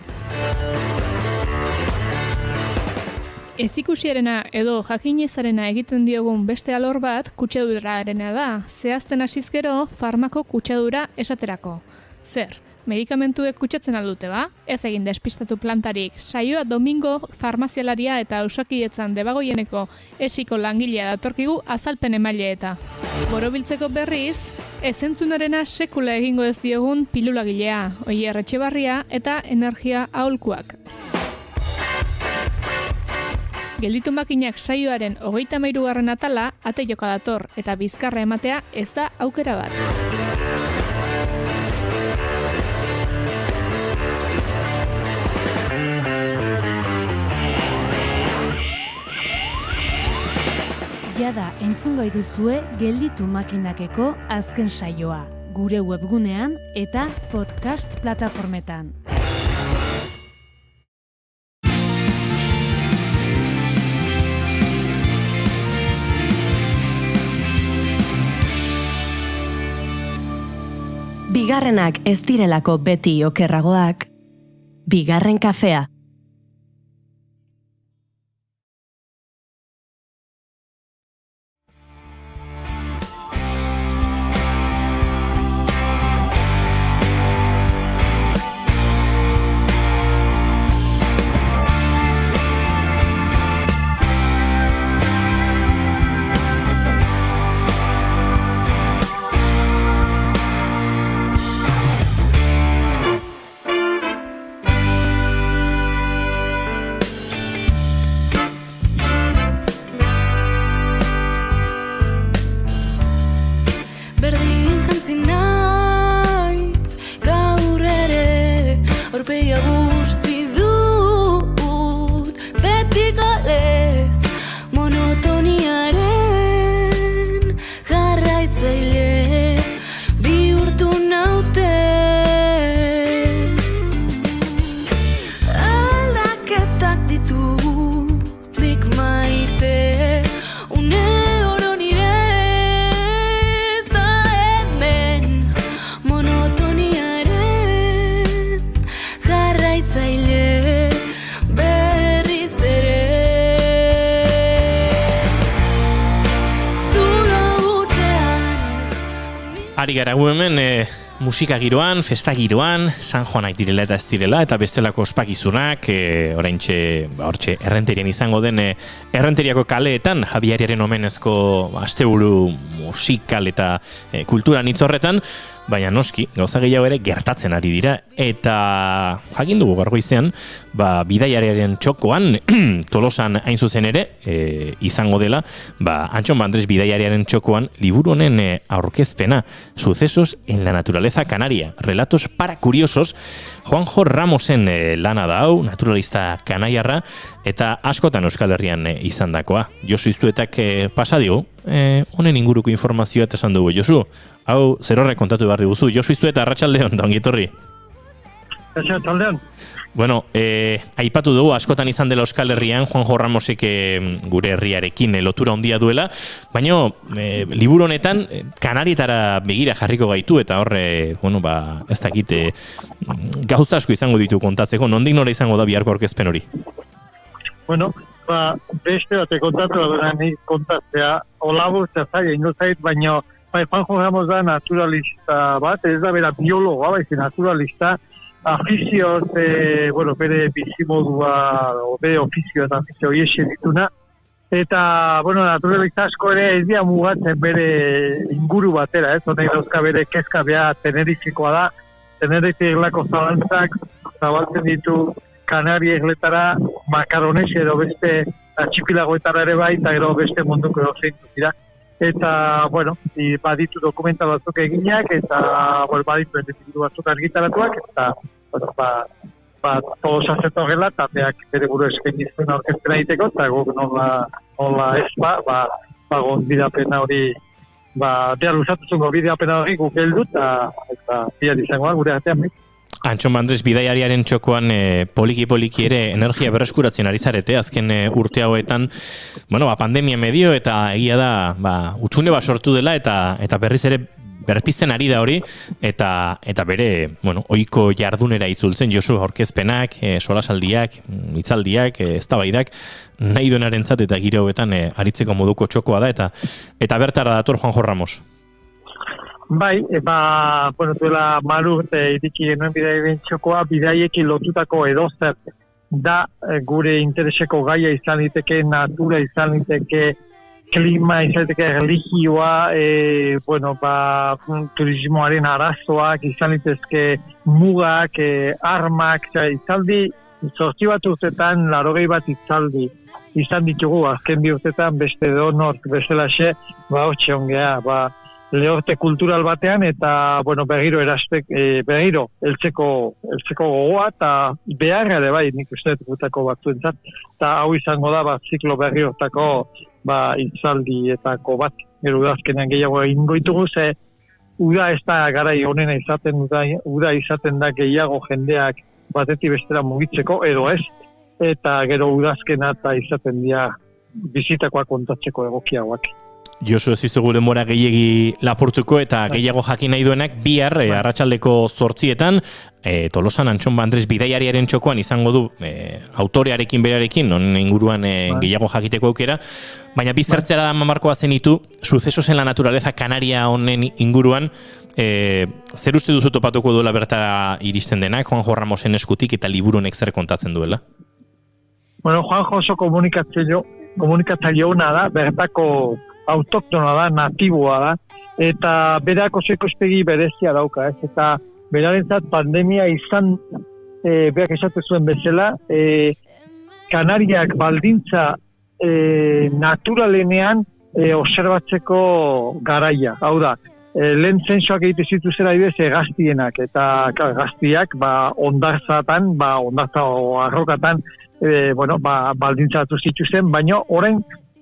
Ezikusiarena edo jakinezarena egiten diogun beste alor bat kutsadurarena da, zehazten hasizkero farmako kutsadura esaterako. Zer, medikamentuek kutsatzen aldute ba? Ez egin despistatu plantarik, saioa Domingo farmazialaria eta Osakidetzan debagoieneko esiko langilea datorkigu azalpen emaile eta. Borobiltzeko berriz, ezentzunarena sekula egingo ez diogun pilulagilea, Oier Etxebarria eta energia aholkuak. Gelditu makinak saioaren 33. atala ate joka dator eta bizkarra ematea ez da aukera bat. Jada entzungai duzue Gelditu makinakeko azken saioa, gure webgunean eta podcast plataformetan. Bigarrenak ez direlako beti okerragoak, bigarren kafea. Ari gara gu hemen musika giroan, festa giroan, San Joanak direla eta ez direla, eta bestelako ospakizunak, hortxe errenterian izango den errenteriako kaleetan, Javieriaren omenezko asteburu musikal eta kulturan hitz horretan, baina noski, gauza gehiago ere gertatzen ari dira, eta jakin dugu gaur goizean, bidaiariaren txokoan, Tolosan hain zuzen ere, izango dela, Antxon Bandres bidaiariaren txokoan, liburu honen aurkezpena, Sucesos en la naturaleza canaria, relatos para curiosos, Juanjo Ramosen lana da hau, naturalista kanaiarra, eta askotan Euskal Herrian izandakoa. Josu Iztuetak pasa digu, honen inguruko informazioa eta esan dugu. Josu, hau zer horrek kontatu behar diguzu. Josu Iztueta, arratsaldeon, da ongitorri. Arratsaldeon. Bueno, aipatu dugu, askotan izan dela Euskal Herrian, Juanjo Ramosek gure herriarekin lotura handia duela, baina liburu honetan Kanarietara begira jarriko gaitu, eta horre, ez dakit, gauza asko izango ditu kontatzeko, nondik nora izango da biharko aurkezpen hori? Bueno, beste bate kontatu da nik kontatzea, olabur zazai, ingo zait, baina Juanjo Ramos da naturalista bat, ez da bera biologoa, baizik naturalista, afizioz, bere bizimodua, bere ofizio eta afizio hiese dituna, eta, naturalista asko ere ez dira mugatzen bere inguru batera, honek dauzka bere kezka beha Tenerifekoa da, Tenerife eglako zabaltzen ditu Kanari egletara, Makarones edo beste atxipilagoetara ere bai, eta gero beste munduko edo dira. Eta, baditu dokumental batzuk eginak, eta, baditu edifiku batzuk argitaratuak, eta, todos azeto gela, eta beak bere buru eskainizten aurkezten egiteko, eta guk nola ez gondidapena hori, behar luzatuzungo bidapena hori guk heldu, eta biar izangoa gure artean. Antxon Bandres bidaiariaren txokoan poliki-poliki ere energia berreskuratzen ari zarete, azken urte hauetan, pandemia medio eta egia da, utxune sortu dela eta berriz ere berpizten ari da hori, eta bere, ohiko jardunera itzultzen, Josu, aurkezpenak, solasaldiak, hitzaldiak, eztabaidak, nahi duenarentzat eta giro hauetan aritzeko moduko txokoa da, eta bertara dator Juanjo Ramos. Bai, duela maru urte iriki genuen bidaien txokoa, bidaiekin lotutako edozer da gure intereseko gaia izan liteke, natura izan liteke, klima izan liteke, religioa, turismoaren arazoak, izan litezke mugak, armak, izaldi, zortzi bat urtetan, 80 bat izaldi izan ditugu, azken bi urtetan, beste donort bezalaxe, hortxe ongea, lehorte kultural batean, eta, berriro eltzeko gogoa, eta beharra ere bai, nik uste gutako batzuentzat, eta hau izango da, ziklo berri hortako, itzaldietako bat, gero udazkenean gehiago egingo ditugu, ze uda ez da garai honena izaten, uda izaten da gehiago jendeak batetik bestera mugitzeko, edo ez, eta gero udazkena eta izaten dira bizitakoak kontatzeko egokiagoak. Josu, ez izugu denbora gehiegi lapurtuko eta gehiago jakin nahi duenak bihar arratsaldeko 8:00 Tolosan Antxon Bandres bidaiariaren txokoan izango du autorearekin berarekin, non inguruan gehiago jakiteko aukera, baina biztertzera da mamarkoa zenitu, Sucesos en la naturaleza canaria honen inguruan, zer uste duzu topatuko duela bertara iristen denak, Juanjo Ramosen eskutik eta liburu honek zer kontatzen duela? Juanjo oso komunikatzaile ona da, bertako autoktona da, natiboa da, eta berak oso ikuspegi berezia dauka, eta berarentzat pandemia izan, berak esate zuen bezala, Kanariak baldintza naturalenean observatzeko garaia, hau da, lehen zensoak egite zituzera gaztienak, eta gaztiak ondartzatan, ondartza arrokatan, baldintzatu zituzen, baina orain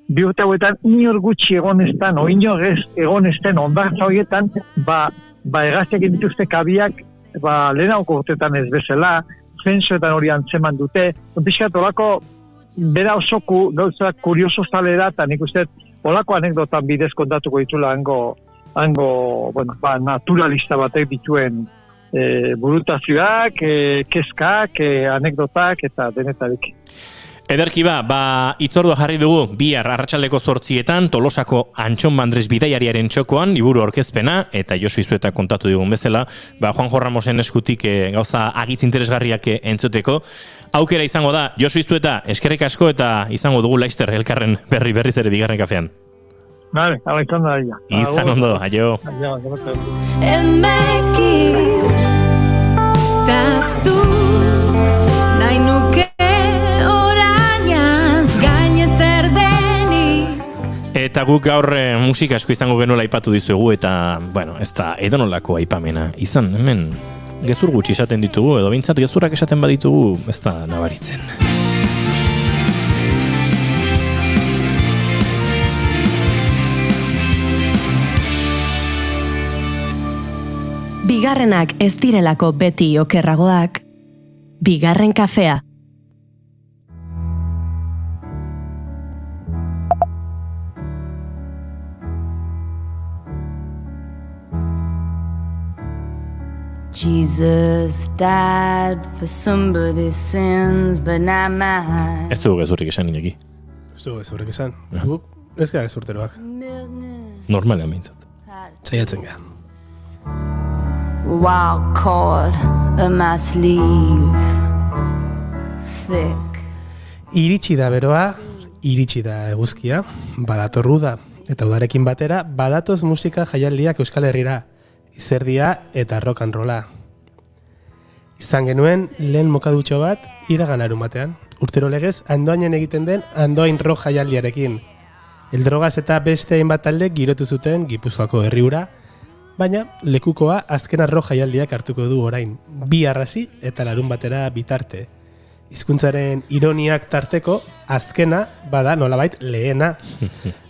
bi urte hauetan inor gutxi egon eztan, o inor ez egon ezten ondartza horietan, egaztiak dituzte kabiak, lehenauko urtetan ez bezala, zensoetan hori antzeman dute, pixkat olako, bera oso gauzak kurioso zalera, eta nik uste, olako anekdotan bidez kontatuko ditula hango naturalista batek dituen burutazioak, kezkak, anekdotak eta denetarik. Ederki itzordua jarri dugu bihar arratsaldeko 8:00 Tolosako Antxon Bandres bidaiariaren txokoan liburu aurkezpena eta Josu Iztueta kontatu digun bezala, Juanjo Ramosen eskutik gauza agitz interesgarriak entzuteko. Aukera izango da, Josu Iztueta eskerrik asko eta izango dugu laizter elkarren berriz ere bigarren kafean. Vale, ala izan da ia. Izan ondo, aio. Emekin gaztu nahi nuke orainaz gaine zer denik. Eta guk gaur musika asko izango genuela aipatu dizuegu eta, bueno, ez da edonolako aipamena izan, hemen gezur gutxi esaten ditugu, edo behintzat gezurrak esaten baditugu, ez da nabaritzen. Bigarrenak ez direlako beti okerragoak, bigarren kafea. Jesus died for somebody's sins, but not mine. Ez dugu gezurrik esan inaki. Ez dugu gezurrik esan. Guk ez gara gezurteroak. Normalean behintzat. Saiatzen gara. Wild cord of my sleeve, thick. Iritsi da beroa, iritsi da eguzkia, badatorru da. Eta udarekin batera, badatoz musika jaialdiak Euskal Herrira, izerdia eta rock and rolla. Izan genuen lehen mokadutxo bat iragan arumatean. Urtero legez, Andoainen egiten den Andoain rock jaialdiarekin. Eldrogaz eta beste hainbat talde girotu zuten Gipuzkoako herriura, baina lekukoa azken rock jaialdiak hartuko du orain. Bi arrasi eta larun batera bitarte. Hizkuntzaren ironiak tarteko, azkena bada nolabait lehena.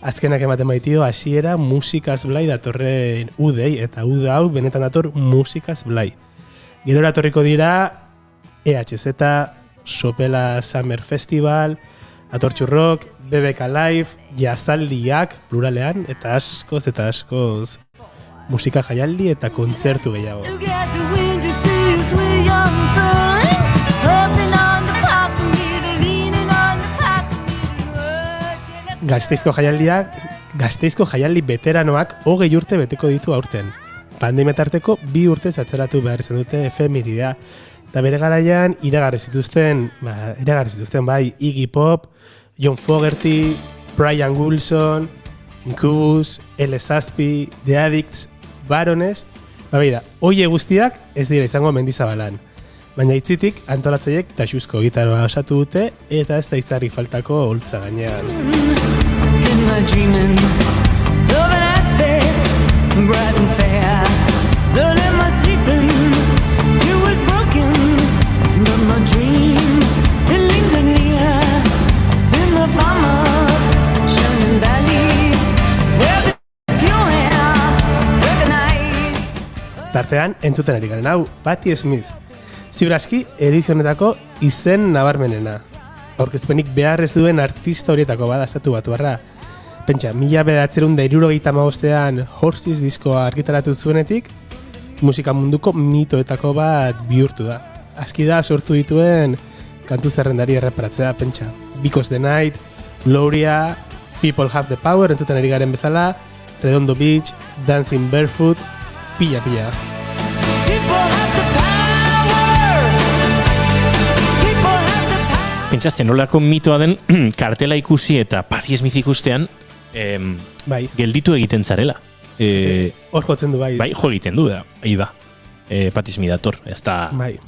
Azkenak ematen baitio hasiera musikaz blai datorren udei, eta uda hau benetan dator musikaz blai. Gero eratorriko dira EHZ, Sopela Summer Festival, Atortxu Rock, BBK Live, jazaldiak pluralean, eta askoz musika jaialdi eta kontzertu gehiago. Gasteizko jaialdi veteranoak 20 urte beteko ditu aurten. Pandemia tarteko 2 urtez atzeratu behar izan dute efemeridea. Eta bere garaian iragarri zituzten bai Iggy Pop, John Fogerty, Brian Wilson, Incubus, L7, The Addicts, Barones, beida, hoie guztiak ez dira izango Mendizabalan. Baina itzitik antolatzaiek taxuzko gitaroa osatu dute eta ez da izarri faltako holtza gainean. Tartean, entzuten ari garen hau, Patti Smith. Zibraski, edizionetako izen nabarmenena. Aurkezpenik behar ez duen artista horietako bada estatu batuarra. Pentsa, 1975ean Horses diskoa argitaratu zuenetik, musika munduko mitoetako bat bihurtu da. Aski da sortu dituen kantu zerrendari erreparatzea, pentsa. Because the Night, Gloria, People Have the Power, entzuten ari garen bezala, Redondo Beach, Dancing Barefoot, pila. Pentsa, zenolako mitoa den kartela ikusi eta Patti Smith ikustean gelditu egiten zarela. Hor jotzen du bai. Bai, jo egiten du da. Da. Patti Smith dator. Ez da... Bai.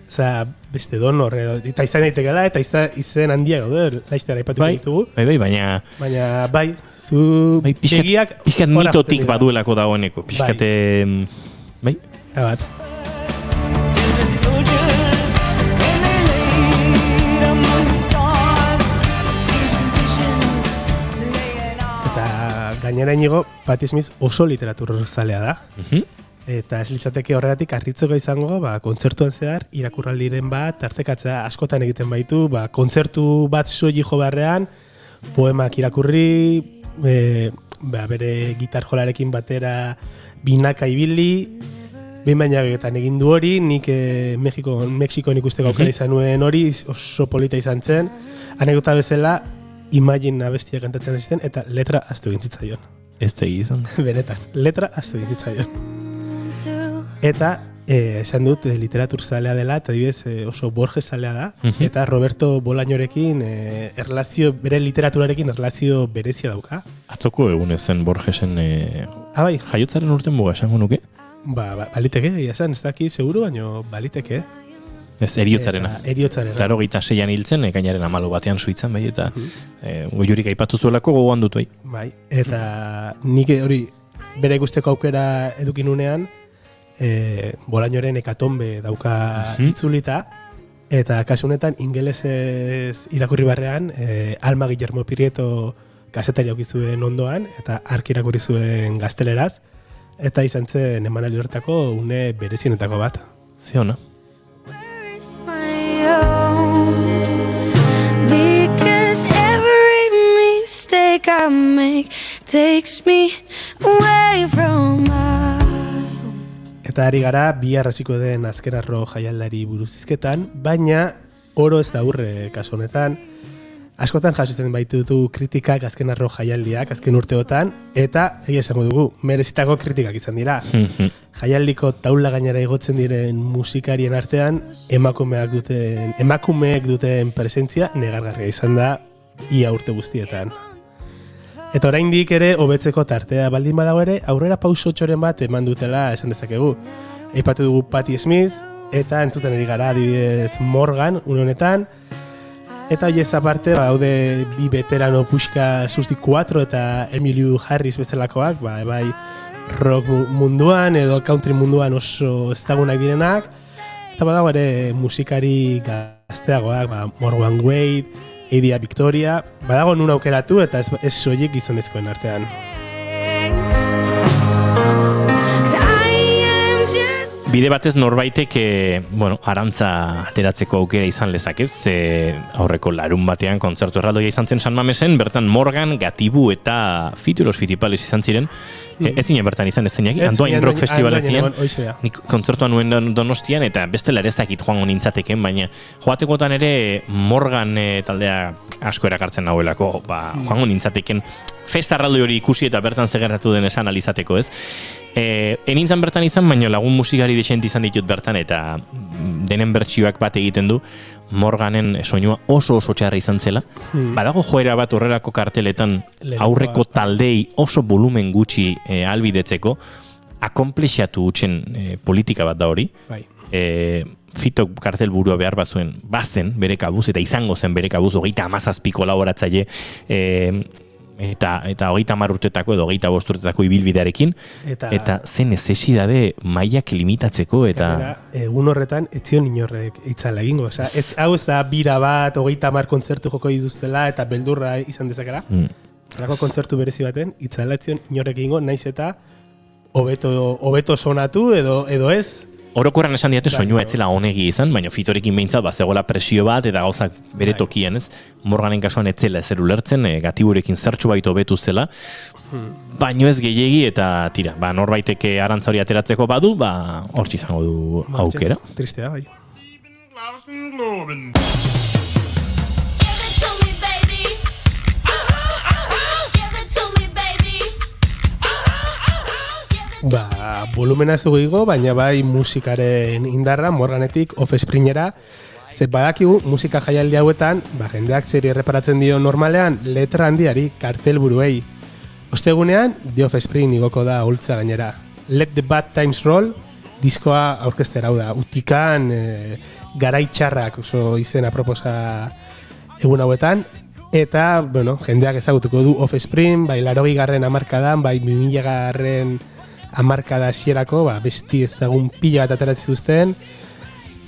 Osea, beste donor, eta izan daitekela, eta izen handia gaude, laiztera ipatuko ditugu. Bai, baina... Baina, bai, zu begiak... Pixkat mitotik baduelako dagoeneko. Pixkate... Bai? Bat. Eta gainera inigo, Patti Smith oso literaturzalea da. Eta ez litzateke horregatik harritzeko izango, kontzertuan zehar, irakurraldiren bat, tartekatzea askotan egiten baitu, kontzertu bat soili jo beharrean, poemak irakurri, bere gitar jolarekin batera binaka ibili, behin bainagetan egin du hori, nik Mexikon ikusteko aukera izan nuen hori, oso polita izan zen, anekdota bezala, Imagine abestia kantatzen zisten, eta letra ahaztu gintzitzaion. Ez da egizan. Benetan, letra ahaztu gintzitzaion. Eta, esan dut, literaturzalea dela, eta dibidez oso Borges zalea da, eta Roberto Bolañorekin bere literaturarekin erlazio berezia dauka. Atzoko egun zen Borgesen bai. jaiotzaren urten muga esango nuke. Baliteke, esan ez daki seguru, baino baliteke. Ez, eriotzarena. Eriotzarena. 86an hiltzen, ekainaren 14 batean Suitzan, bai, eta goiurik aipatu zuelako gogoan dut, bai. Bai, eta nik hori bere ikusteko aukera edukinunean, Bolañoren Hekatombe dauka itzulita, eta kasu honetan ingelesez irakurri barrean, Alma Guillermo Prieto kazetari aukizuen ondoan, eta ark irakurri zuen gazteleraz, eta izan zen emanaldi horretako une berezienetako bat. Ziona. Because every mistake I make takes me away from Eta ari gara bihar hasiko den azken arro jaialdari buruz hizketan, baina oro ez da urre kasu honetan. Askotan jasotzen baitutu kritikak azken arro jaialdiak azken urteotan, eta egia esango dugu, merezitako kritikak izan dira. Jaialdiko taula gainera igotzen diren musikarien artean, emakumeek duten presentzia negargarria izan da ia urte guztietan. Eta oraindik ere hobetzeko tartea baldin badago ere, aurrera pauso txoren bat eman dutela esan dezakegu. Aipatu dugu Patti Smith, eta entzuten ari gara adibidez Morgan, une honetan, eta hoiez aparte, haude bi veterano puxka Susti 4 eta Emilio Harris bezalakoak, bai rock munduan edo country munduan oso ezagunak direnak, eta badago ere musikari gazteagoak, Morgan Wade, Edia Victoria, badago nun aukeratu eta ez soilik gizonezkoen artean. Bide batez norbaitek, arantza ateratzeko aukera izan lezakez, aurreko larun batean kontzertu erraldoia izan zen San Mamesen, bertan Morgan, Gatibu eta Fitulos Fitipales izan ziren. Ez zinen bertan izan ez zeinak, Antoine Rock Festival etzien, nik kontzertuan nuen Donostian, eta bestela ere ez dakit joango nintzateken, baina joatekotan ere Morgan taldea asko erakartzen nahuelako, joango nintzateken festa erraldoi hori ikusi eta bertan zegertatu den esan alizateko, ez? Enintzan bertan izan, baina lagun musikari desent izan ditut bertan, eta denen bertsioak bat egiten du, Morganen soinua oso txarra izan zela. Badago joera bat horrelako karteletan aurreko taldei oso volumen gutxi albidetzeko, akonplexatu utxen politika bat da hori. Fito kartel burua behar bazuen, bazen bere kabuz, eta izango zen bere kabuz, 37 kolaboratzaile, eta 30 urtetako edo 25 urtetako ibilbidearekin, eta zen necesidade mailak limitatzeko, eta egun horretan etzion inorrek itzala egingo, hau ez da bira bat 30 kontzertu joko dituztela eta beldurra izan dezakera. Horako kontzertu berezi baten itzala etzion inorrek egingo, naiz eta hobeto sonatu edo ez. Orokorran esan diate soinua etzela honegi izan, baina Fitorekin behintzat zegoela presio bat eta gauzak bere tokian, ez? Morganen kasuan etzela ezer ulertzen, Gatiburekin zertxu baito betu zela, baino ez gehiegi eta tira, norbaiteke arantza hori ateratzeko badu, hortz izango du aukera. Tristea, bai. Volumena ez dugu igo, baina bai musikaren indarra, Morganetik Offspringera, ze badakigu musika jaialdi hauetan, jendeak zeri erreparatzen dio normalean, letra handiari, kartel buruei. Ostegunean, The Offspring igoko da holtza gainera. Let the Bad Times Roll, diskoa aurkeztera hau da. Utikan garaitxarrak oso izena proposa egun hauetan, eta, jendeak ezagutuko du Offspring, bai 80garren hamarkadan, bai 2000garren hamarkada hasierako, besti ezagun pila bat ateratzen zituzten,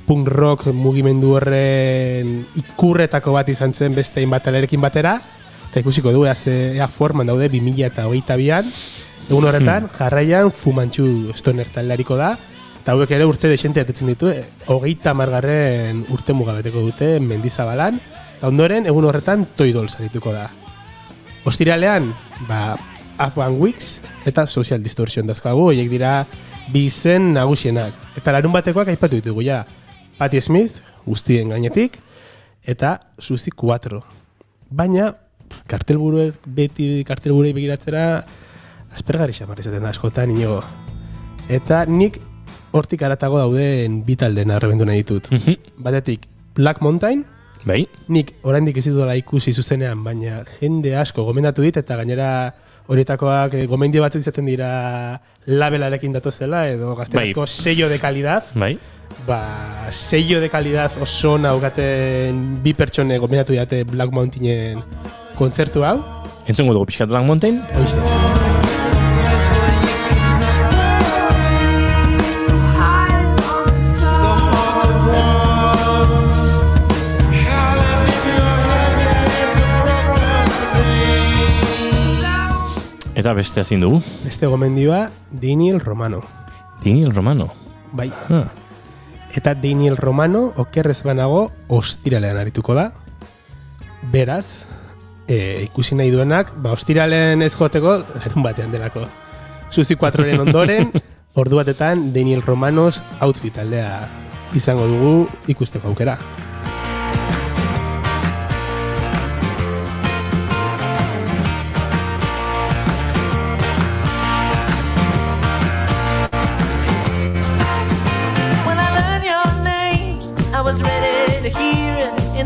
punk rock mugimendu horren ikurretako bat izan zen beste hainbat talerekin batera, eta ikusiko du, ea forman daude 2022an, egun horretan, jarraian Fumantxu Stoner taldeariko da, eta hauek ere urte desente atetzen ditu, 30garren urte mugabeteko dute Mendizabalan, eta ondoren, egun horretan Toy Dolls arituko da. Ostiralean, Afghan Weeks eta Social Distortion dazkagu, horiek dira bi izen nagusienak. Eta larun batekoak aipatu ditugu, Patti Smith, guztien gainetik, eta Susi 4. Baina, beti kartelburuei begiratzera, aspergarri xamar izaten da askotan, inigo. Eta nik hortik aratago dauden bi taldeen arrebendu nahi ditut. Batetik, Black Mountain, nik oraindik ez dudala ikusi zuzenean, baina jende asko gomendatu dit, eta gainera horietakoak gomendio batzuk izaten dira labelarekin datozela, edo gaztelazko sello de calidad. Bai. Sello de calidad oso naugaten bi pertsone gomendatu date Black Mountainen kontzertu hau. Entzungo dugu pixkat Black Mountain? Hoxe. Eta beste ezin dugu? Beste gomendioa Daniel Romano. Daniel Romano? Bai. Eta Daniel Romano, okerrez banago, ostiralean arituko da. Beraz, ikusi nahi duenak, ostiralean ez joteko, larun batean delako. Susi 4-ren ondoren, ordu batetan Daniel Romanos outfit aldea izango dugu ikusteko aukera.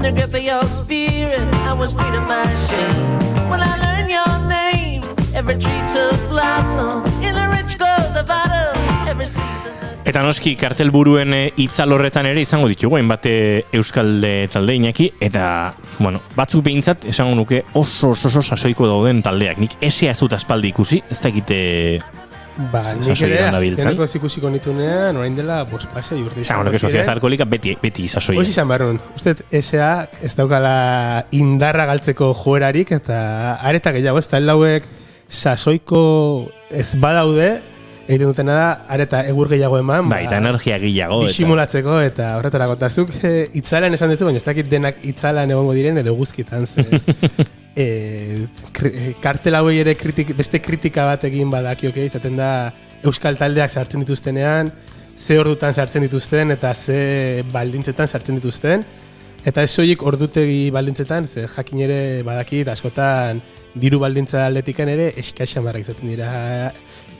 The grip of your spirit, I was free to my shame. When I learned your name, every tree took blossom in the rich glows of autumn, every season. Eta noski kartelburuen itzalorretan ere izango ditugu, hainbate euskalde talde Iñaki, eta, bueno, batzuk behintzat esango nuke oso sasoiko dauden taldeak. Nik esea ez dut aspaldi ikusi, ez dakite... nik ere azkeneko ikusiko nitunean, orain dela, pasei urte. Zango, que Sofia Zarkolika beti sasoia. Hoxe izan barrun, uste esea ez daukala indarra galtzeko joerarik, eta areta gehiago, ez da lauek sasoiko ez badaude, egiten dutena da, areta egur gehiago eman. Eta energia gehiago. Disimulatzeko, eta horretarako. Eta zuk itzalan esan duzu, baina ez dakit denak itzalan egongo diren, edo guzkitan. Kartel hauei ere beste kritika bat egin badakioke, izaten da euskal taldeak sartzen dituztenean, ze ordutan sartzen dituzten, eta ze baldintzetan sartzen dituzten. Eta ez soilik ordutegi baldintzetan, ze jakin ere badakit askotan diru baldintza aldetikan ere eskaxamarrak izaten dira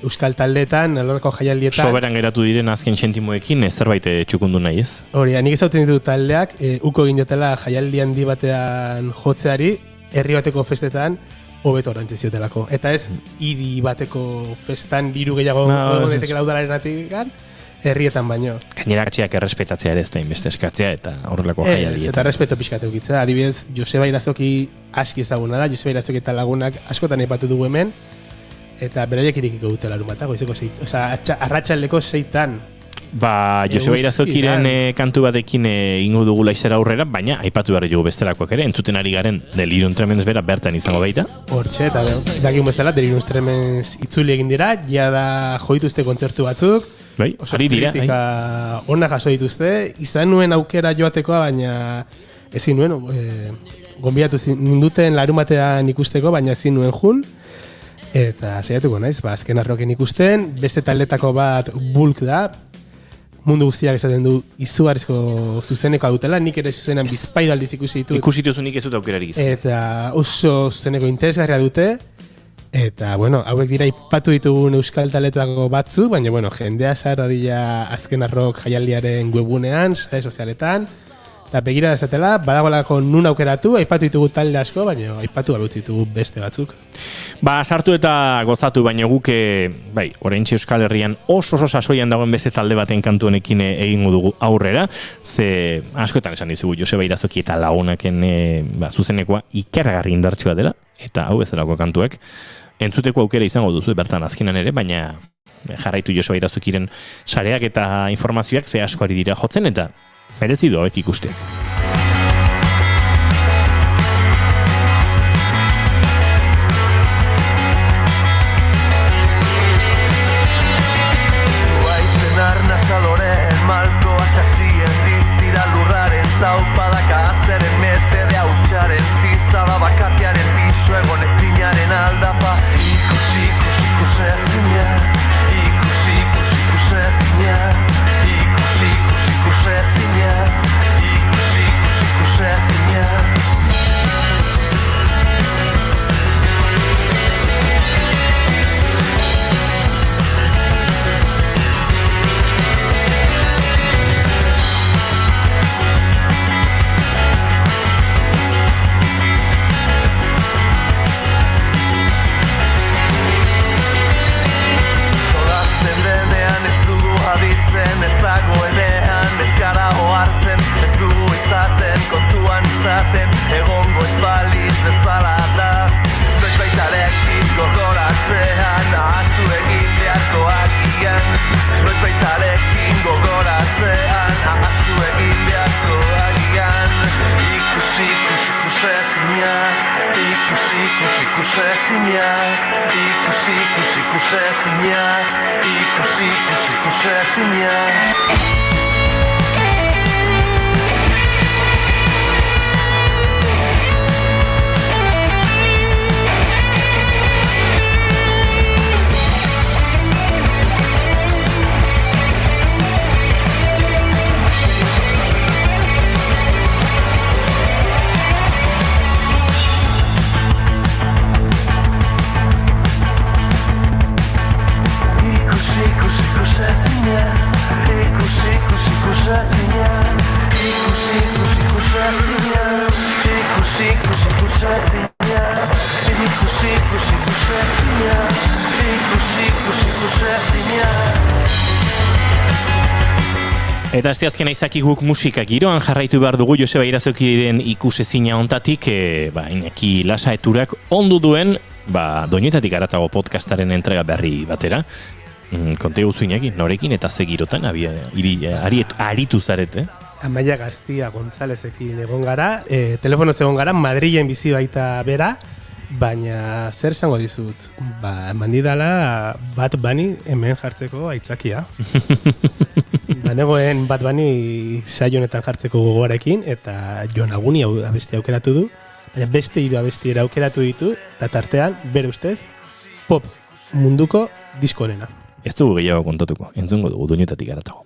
euskal taldeetan, alorako jaialdietan. Soberan geratu diren azken sentimoekin zerbait txukundu nahi ez? Hori, nik ezautzen ditu taldeak, uko egin dutela jaialdi handi batean jotzeari, herri bateko festetan, hobeto orantze ziotelako. Eta ez, hiri bateko festan diru gehiago daiteke laudalaren atikan, herrietan baino. Gainera atxiak errespetatzea ere ez da inbeste eskatzea eta horrelako jaialdietan. Eta respeto pixkat eukitza. Adibidez, Joseba Irazoki aski ezaguna da, Joseba Irazoki eta lagunak askotan aipatu dugu hemen, eta beraiek irikiko dute larun bat, goizeko arratsaldeko 6-tan. Joseba Irazokiren kantu batekin ingo dugu laizera aurrera, baina aipatu behar dugu bestelakoak ere, entzuten ari garen Delirium Tremens bera bertan izango baita. Hortxe, eta dakigun bezala, Delirium Tremens itzuli egin dira, ja da joituzte kontzertu batzuk, oso kritika ona jaso dituzte, izan nuen aukera joatekoa, baina ezin nuen, gonbidatu ninduten larun batean ikusteko, baina ezin nuen jun, eta saiatuko naiz, azken arroken ikusten, beste taldetako bat Bulk da, mundu guztiak esaten du izugarrizko zuzenekoa dutela, nik ere zuzenean bizpairo aldiz ikusi ditut. Ikusi dituzu nik ez dut aukerarik izan. Eta oso zuzeneko interesgarria dute, eta, bueno, hauek dira ipatu ditugun euskal taletako batzu, baina, bueno, jendea sarra dira azken arrok jaialdiaren webunean, sare sozialetan, eta begira dezatela, badagoelako nun aukeratu, aipatu ditugu talde asko, baina aipatu abutzi ditugu beste batzuk. Sartu eta gozatu, baina guke, oraintxe Euskal Herrian oso sasoian dagoen beste talde baten kantu honekin egingo dugu aurrera, ze askotan esan dizugu Joseba Irazoki eta lagunaken zuzenekoa ikergarri indartsua dela, eta hau bezalako kantuek, entzuteko aukera izango duzu bertan azkenan ere, baina jarraitu Joseba Irazokiren sareak eta informazioak ze asko ari dira jotzen, eta merezi du hauek ikusteak. Ikusi ikusezina, ikusezina, ikusezina. Eta asteazkena izaki guk musika giroan jarraitu behar dugu Joseba Irazokiren ikusezina ontatik, Iñaki Lasaeturak ondu duen, Doñetatik haratago podcastaren entrega berri batera. Konte guzu Iñaki, norekin eta ze girotan aritu zarete? Amaia García Gonzalezekin egon gara, telefonoz egon gara, Madrilen bizi baita bera, baina zer esango dizut, mandidala Bad Bunny hemen jartzeko aitzakia. Banegoen Bad Bunny saio honetan jartzeko gogoarekin, eta Jon Aguni abesti aukeratu du, baina beste 3 abesti aukeratu ditu, eta tartean, bere ustez, pop munduko disko onena. Ez dugu gehiago kontatuko, entzungo dugu Doñetatik haratago.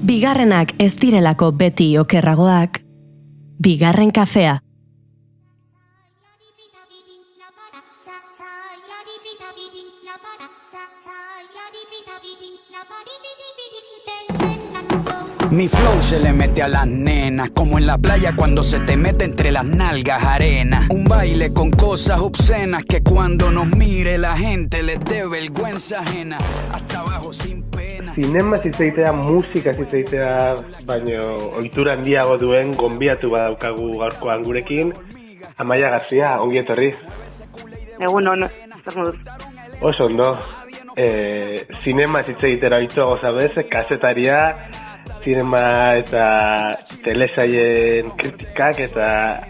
Bigarrenak ez direlako beti okerragoak, bigarren kafea. Mi flow se le mete a las nenas, como en la playa cuando se te mete entre las nalgas arena. Un baile con cosas obscenas que cuando nos mire la gente les dé vergüenza ajena. Hasta abajo sin pena. Zinema zizaitea, musika zizaitea, baino ohitura handiago duen gonbiatu badaukagu gaurkoan gurekin. Amaia García, ongi etorri. Egun on, zer moduz? Oso ondo. Zinema zitzaitera oituago zabez, kasetaria, zinema eta telesaien kritikak eta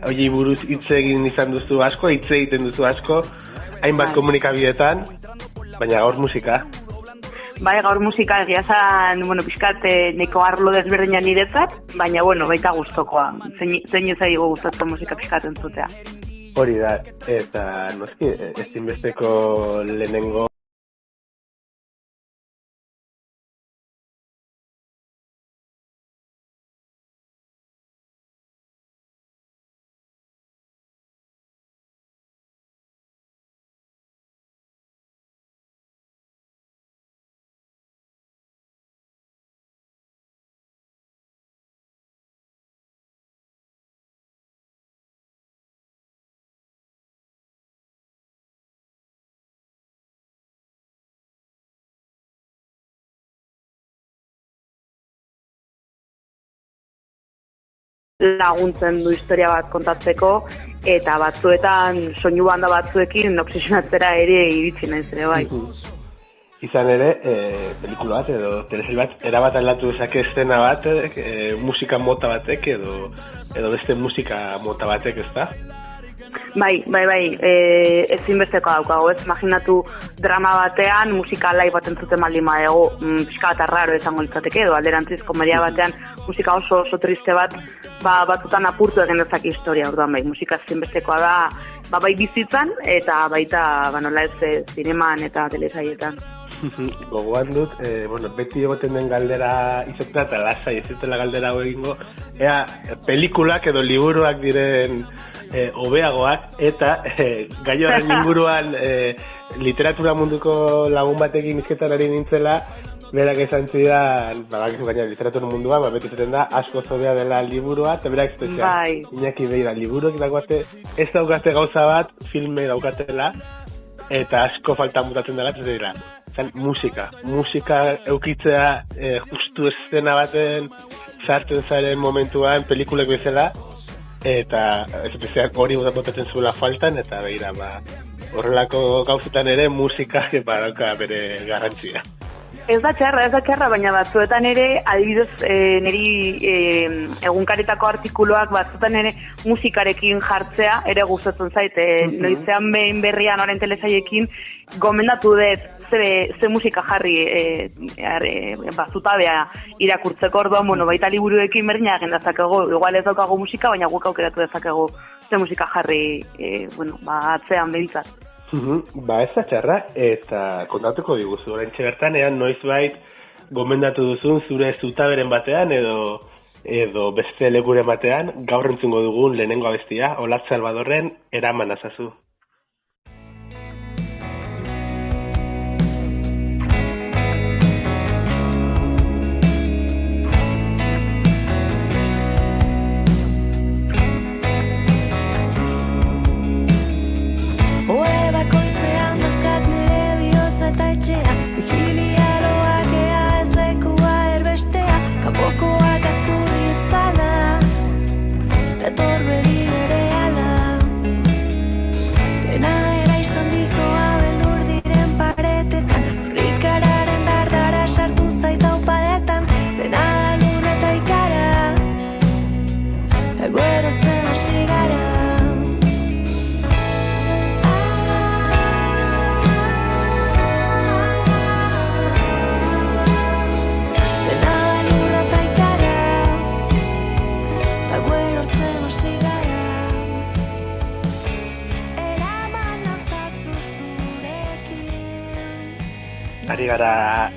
hori buruz hitz egin izan duzu asko, hitz egiten duzu asko, hainbat komunikabideetan, baina gaur musika. Bai, gaur musika egia zan, pixkat neko arlo desberdinak niretzat, baina, baita gustokoa. Zein ezaigo gustatzen musika pixkat entzutea. Hori da, eta noski, ezinbesteko lehenengo laguntzen du historia bat kontatzeko, eta batzuetan soinu banda batzuekin obsesionatzera ere iritsi naiz ere bai. Izan ere, pelikula bat edo telesail bat erabat aldatu dezake eszena bat, musika mota batek edo beste musika mota batek, ezta? Bai, ezinbesteko daukago, ez? Imaginatu drama batean, musika alai bat entzuten baldin badego, pixka bat arraro izango litzateke, edo alderantziz komedia batean musika oso triste bat, batzutan apurtu egin dezake historia, orduan bai, musika ezinbestekoa da, bai bizitzan, eta baita, nola ez, zineman eta telesaietan. Gogoan dut, beti egoten den galdera izatea eta lasai ez dutela galdera hau egingo, ea pelikulak edo liburuak diren hobeagoak eta gaioaren inguruan literatura munduko lagun batekin hizketan ari nintzela, berak esan zidan, baina literatura munduan, beti zaten da, asko zobea dela liburua, eta berak espezial, Iñaki beira, liburuak dagoate, ez daukate gauza bat, filme daukatela, eta asko faltan mutatzen dela, ez dira. Musika eukitzea justu eszena baten sartzen zaren momentuan pelikulek bezala, eta espezial hori botatzen zuela faltan, eta behira, horrelako gauzetan ere musika badauka bere garrantzia. Ez da txarra, baina batzuetan ere, adibidez, niri egunkaritako artikuluak batzuetan ere musikarekin jartzea, ere gustatzen zait, noizean behin berrian orain telesaiekin, gomendatu dut ze musika jarri zutabea irakurtzeko orduan, baita liburuekin berdina egin dezakegu, igual ez daukagu musika, baina guk aukeratu dezakegu ze musika jarri, atzean behintzat. Ez da txarra, eta kontatuko diguzu, oraintxe bertanean noizbait gomendatu duzun zure zutaberen batean edo beste lekuren batean gaur entzungo dugun lehenengo abestia, Olatz Salvadorren Eraman Nazazu. Ari gara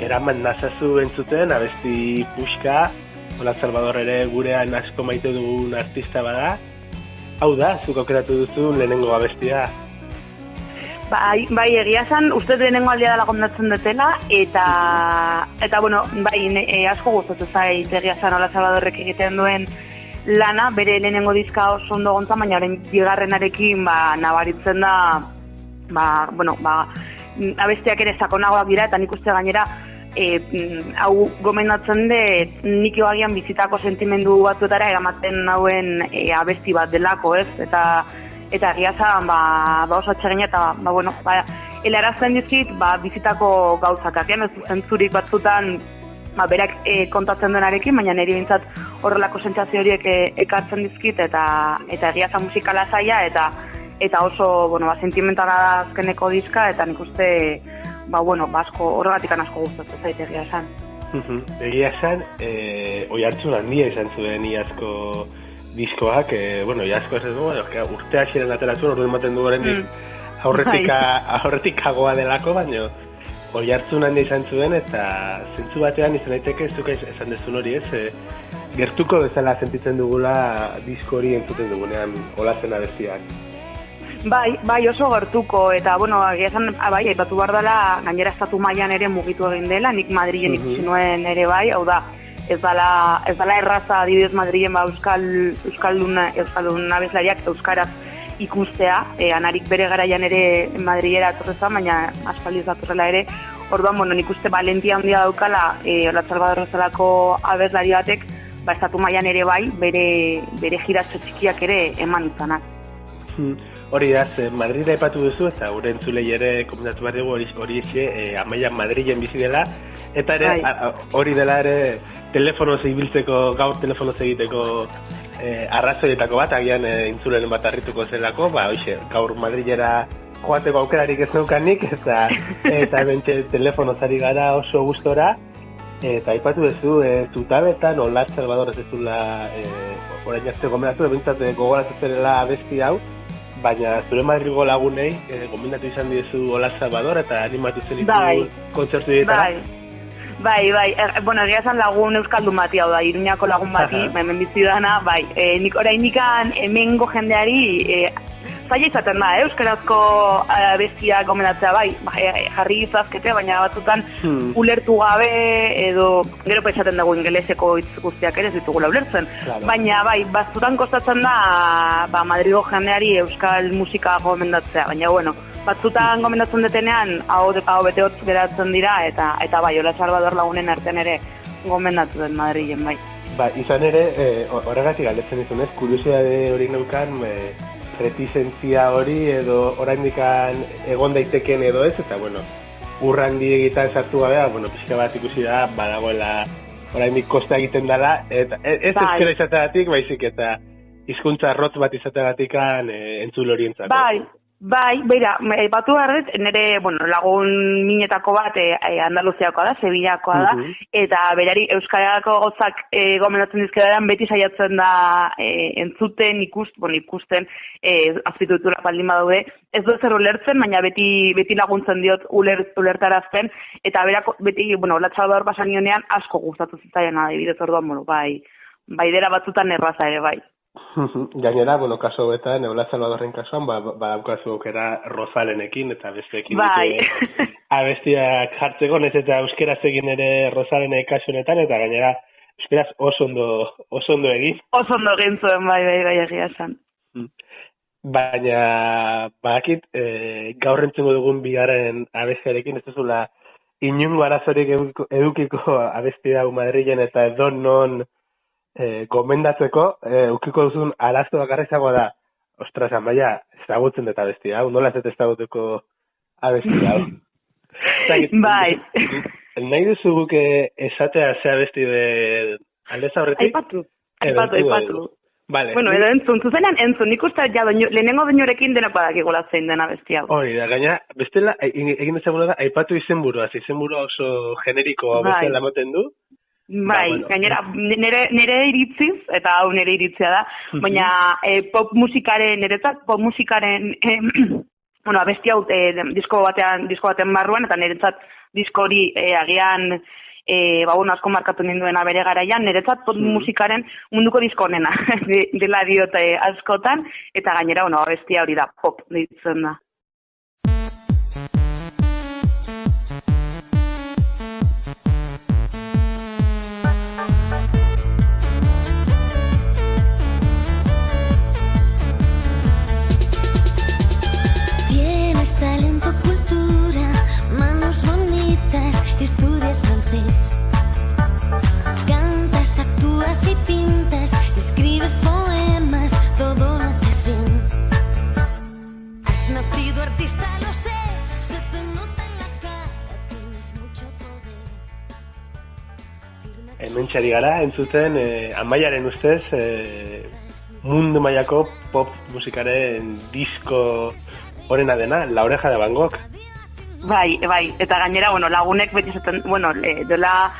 Eraman Nazazu entzuten, abesti puxka, Olatz Salvador ere gurean asko maite dugun artista bada. Hau da, zuk aukeratu duzun lehenengo abestia. Bai, egia esan, uste lehenengo aldea dela gondatzen dutela, eta asko gustatu zait egia esan Olatz Salvadorrek egiten duen lana, bere lehenengo diska oso ondo gontzan, baina orain bigarrenarekin nabaritzen da, abestiak ere sakonagoak dira, eta nik uste gainera hau gomendatzen dut nik agian bizitako sentimendu batzuetara eramaten nauen abesti bat delako, ez? Eta egia zan, oso atsegina eta, helarazten dizkit, bizitako gauzak, agian ez zentzurik batzutan berak kontatzen denarekin, baina niri bintzat horrelako sentsazio horiek ekartzen dizkit, eta egia zan musikala zaila, eta oso, sentimentala da azkeneko diska, eta nik uste, horregatik asko gustatzen zait egia esan. Egia esan, oihartzun handia izan zuen iazko diskoak, iazko ez dugu, urte hasieran ateratzen, orduan ematen du horrendik aurretikagoa delako, baina oihartzun handia izan zuen, eta zentzu batean izan daiteke zuk esan dezun hori ez, gertuko bezala sentitzen dugula disko hori entzuten dugunean Olatzen abestiak. Bai, oso gertuko, eta, aipatu behar dela, gainera estatu mailan ere mugitu egin dela, nik Madrilen ikusi nuen ere bai, hau da, ez dala erraza adibidez Madrilen euskaldun abeslariak euskaraz ikustea, anarik bere garaian ere Madrilera atorrezan, baina aspaldiz datorrela ere, orduan, nik uste valentia handia daukala, Olatz Salvador zelako abeslari batek, estatu mailan ere bai, bere jiratxo txikiak ere eman izanak. Hori da, Madrida aipatu duzu, eta gure entzulei ere komentatu behar dugu hori Amaian Madrilen bizi dela, eta ere hori dela ere telefonoz ibiltzeko, gaur telefonoz egiteko arrazoietako bat, agian intzulen bat harrituko zelako, gaur Madrilera joateko aukerarik ez neukanik, eta bentsa telefonoz ari gara oso gustora, eta aipatu duzu, zutabetan Olatz Salvador ez duzula orain arte gomendatu, bentsat gogoratzen zerela abesti hau, baina zure Madrilgo lagunei gomendatu izan diezu Olatz Salvador eta animatu zenitu kontzertu dietara. Bai, egia esan lagun euskaldun bati, hau da, Iruñako lagun bati, hemen bizi dana, nik oraindikan hemengo jendeari zaila izaten da, euskarazko bestia gomendatzea, jarri izazkete, baina batzutan ulertu gabe, edo gero esaten dugu ingeleseko hitz guztiak ere ez ditugula ulertzen, baina batzutan kostatzen da Madrigo jendeari euskal musika gomendatzea, baina batzutan gomendatzen detenean hau bete hotz geratzen dira, eta Olatz Salvador lagunen artean ere gomendatu den Madrilen, izan ere, horregatik galdetzen izunez, kuriosidade hori neukan, retizentzia hori edo oraindik egon daiteken edo ez, eta urrandi egitan sartu gabea, bueno, pixka bat ikusi da, badagoela oraindik kosta egiten dela, eta ez euskera izateagatik, baizik eta hizkuntza arrotz bat izateagatikan entzule horientzako. Bai, beira, batu garret, nire, lagun minetako bat Andaluziakoa da, Sevillakoa da, eta berari euskarako gozak gomendatzen dizkedan beti saiatzen da entzuten, ikusten, azpitutura baldin badaude, ez du zer ulertzen, baina beti laguntzen diot ulertarazten, eta berako beti, Latxalbador pasanionean asko gustatu zitzaian adibidez orduan, bai dela batzutan erraza ere, bai. Gainera, kaso betan, Eula Salvadorren kasuan, badaukazu aukera Rosalenekin eta besteekin abestiak jartzeko, ez eta euskeraz egin ere Rosalene kasuanetan, eta gainera euskeraz oso ondo egin. Oso ondo egin zuen, bai, egia esan. Baina, badakit, gaur entzengo dugun bigarren abestiarekin, ez duzula inungo arazorik edukiko abesti dago Madrilen eta edo non gomendatzeko, ukiko duzun arazo bakarra izango da, ostras, Amaia, ezagutzen dut abestia, nola ez ezagutuko abestia. Bai. Nahi duzu guk esatea ze abesti de aldez aurretik? Aipatu. Vale. Edo zuzenean nik uste lehenengo doinurekin denak badakigula zein den abestia. Hori da, gaina, bestela, egin dezaguna da, aipatu izenburua oso generiko bestela moten du. Bai, gainera, nire iritziz, eta hau nire iritzia da, baina pop musikaren, abesti hau disko baten barruan, eta niretzat disko hori agian, asko markatu ninduena bere garaian, niretzat pop musikaren munduko disko honena, dela diote askotan, eta gainera, abestia hori da, pop ditzen da. Talento, cultura, manos bonitas, estudias francés. Cantas, actúas y pintas, escribes poemas, todo lo haces bien. Has nacido artista, lo sé, se te nota en la cara, tienes mucho poder. Hementxari gara, entzuten, Amaiaren ustez, mundu mailako pop musikaren disko horrena dena, La Oreja de Van Gogh. Bai, eta gainera, lagunek beti zaten, dela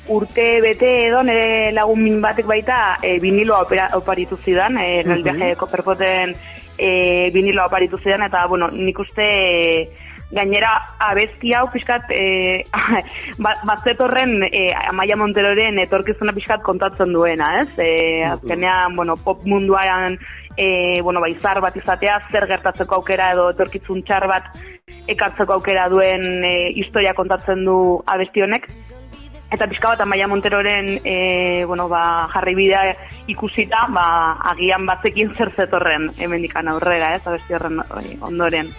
urte bete edo nire lagun min batek baita viniloa oparitu zidan, el viaje de Copperpoten viniloa oparitu zidan, eta, nik uste gainera abesti hau pixkat bazetorren Amaia Monteroren etorkizuna pixkat kontatzen duena, ez? Azkenean, pop munduan izar bat izatea, zer gertatzeko aukera edo etorkizun txar bat ekartzeko aukera duen historia kontatzen du abesti honek. Eta pixka bat Amaia Monteroren jarribidea ikusita, agian bazekin zer zetorren hemendikan aurrera, ez? Abesti horren ondoren.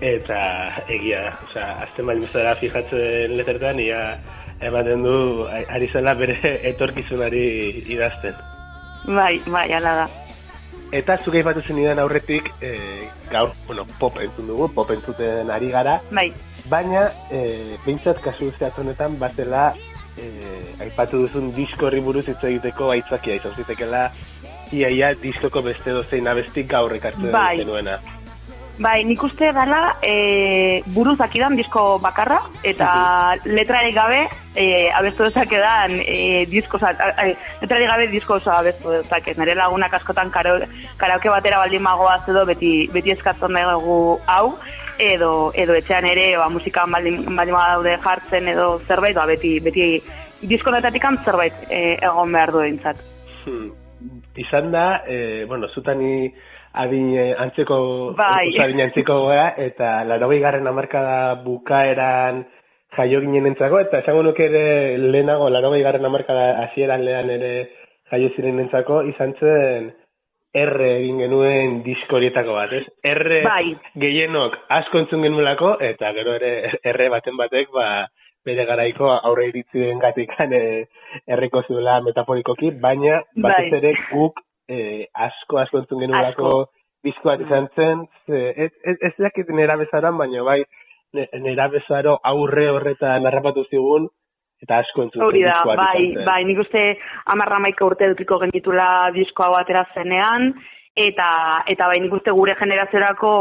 Eta egia, azten balimezara fijatzen letretan, ia ematen du ari zela bere etorkizunari idazten. Bai, ala da. Eta zuke aipatu zenidan aurretik, gaur, pop entzun dugu, pop entzuten ari gara. Bai. Baina, behintzat kasu zehatzonetan batela, aipatu duzun disko horri buruz hitz egiteko aitzakia izan zitekela, ia diskoko beste dozein abestik gaur ekartzen zenuena. Bai, nik uste dela buruz dakidan disko bakarra, eta letrarik gabe abestu dezakedan letrarik gabe disko oso abestu dezake. Nire lagunak askotan karaoke batera baldin magoaz edo beti eskatzen dugu hau, edo etxean ere musikan baldin badaude jartzen edo zerbait, beti diskonetatikan zerbait egon behar du eintzat. Izan da, zutani adin antzeko gara, eta 80. hamarkada bukaeran jaio ginen entzako, eta esango nuke ere lehenago, 80. hamarkada hasieran lehan ere jaio ziren entzako, izan zen egin genuen disko horietako bat, ez? Gehienok asko entzun genuelako, eta gero ere baten batek, bere garaiko aurre iritzien gatikan erreko zuela metaforikoki, baina batez ere guk asko entzun genuelako disko bat izan zen, ez dakit nera bezaran, baina nera bezaro aurre horretan harrapatu zigun, eta asko entzuten Hori da, diskoak izan zen. bai, nik uste 10-11 urte edukiko genitula disko hau atera zenean, eta bai, nik uste gure generaziorako,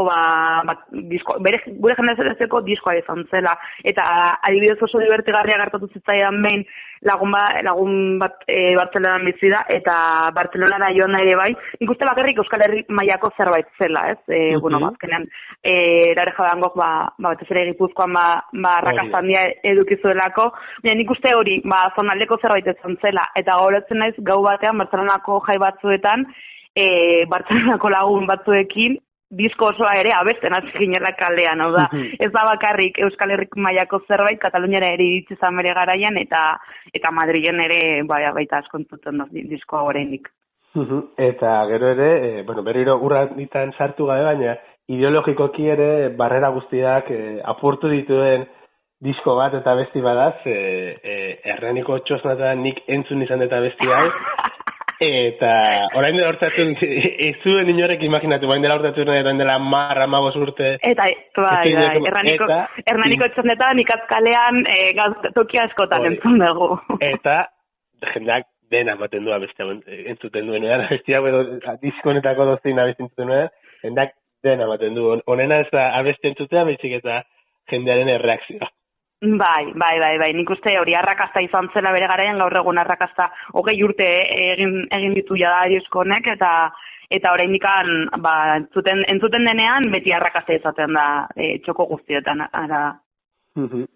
gure generaziorako diskoa izan zela. Eta adibidez oso divertigarria gertatu zitzaidan behin lagun bat Bartzelonan bizi da, eta Bartzelonara joan da ere bai, nik uste bakarrik Euskal Herri mailako zerbait zela, ez? Bueno, azkenean, Lareja Dangok, batez ere Gipuzkoan, arrakasta handia edukizuelako, nik uste hori, zonaldeko zerbait izan zela, eta gauratzen naiz gau batean Bartzelonako jai batzuetan, Bartzelonako lagun batzuekin, disko osoa ere abesten hasi ginela kalean, hau da, ez da bakarrik Euskal Herrik mailako zerbait, Kataluniara ere iritsi zan bere garaian, eta Madrilen ere baita asko entzuten da diskoa oraindik. Eta gero ere, berriro urranitan sartu gabe, baina ideologikoki ere barrera guztiak apurtu dituen disko bat eta besti badaz, Hernaniko Txosnatan nik entzun izan eta besti hau, eta orain dela hortzatun, ez zuen inorek imaginatu, orain dela hortzatun, orain dela 10-15 urte. Eta, Hernaniko Txosnetan ikazkalean tokia askotan entzun dugu. Eta, jendeak dena ematen du abeste entzuten duenean, abestia, disko honetako dozin abeste entzuten duenean, jendeak dena ematen du. Honena ez da abeste entzutea, baizik eta jendearen erreakzioa. Bai, nik uste hori arrakasta izan zela bere garaian, gaur egun arrakasta 20 urte egin ditu jada disko honek, eta oraindik entzuten denean beti arrakasta izaten da txoko guztietan.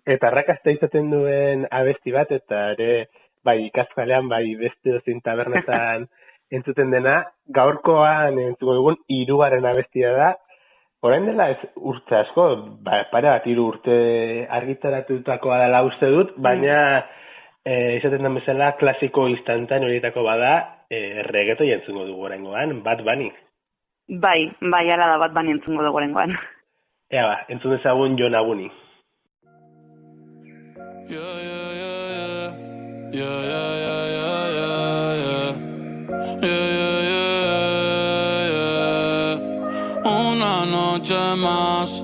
Eta arrakasta izaten duen abesti bat, eta ere bai ikazkalean, bai beste dozin tabernetan entzuten dena, gaurkoan entzuko dugun 3. abestia da. Orain dela ez urte asko, pare bat 3 urte argitaratutakoa dela uste dut, baina izaten den bezala klasiko instantane horietako bada, reggaeto entzungo dugu oraingoan, Bad Bunny. Bai, ala da Bad Bunny entzungo dugu oraingoan. Ea entzun dezagun Jon Aguni. Una noche más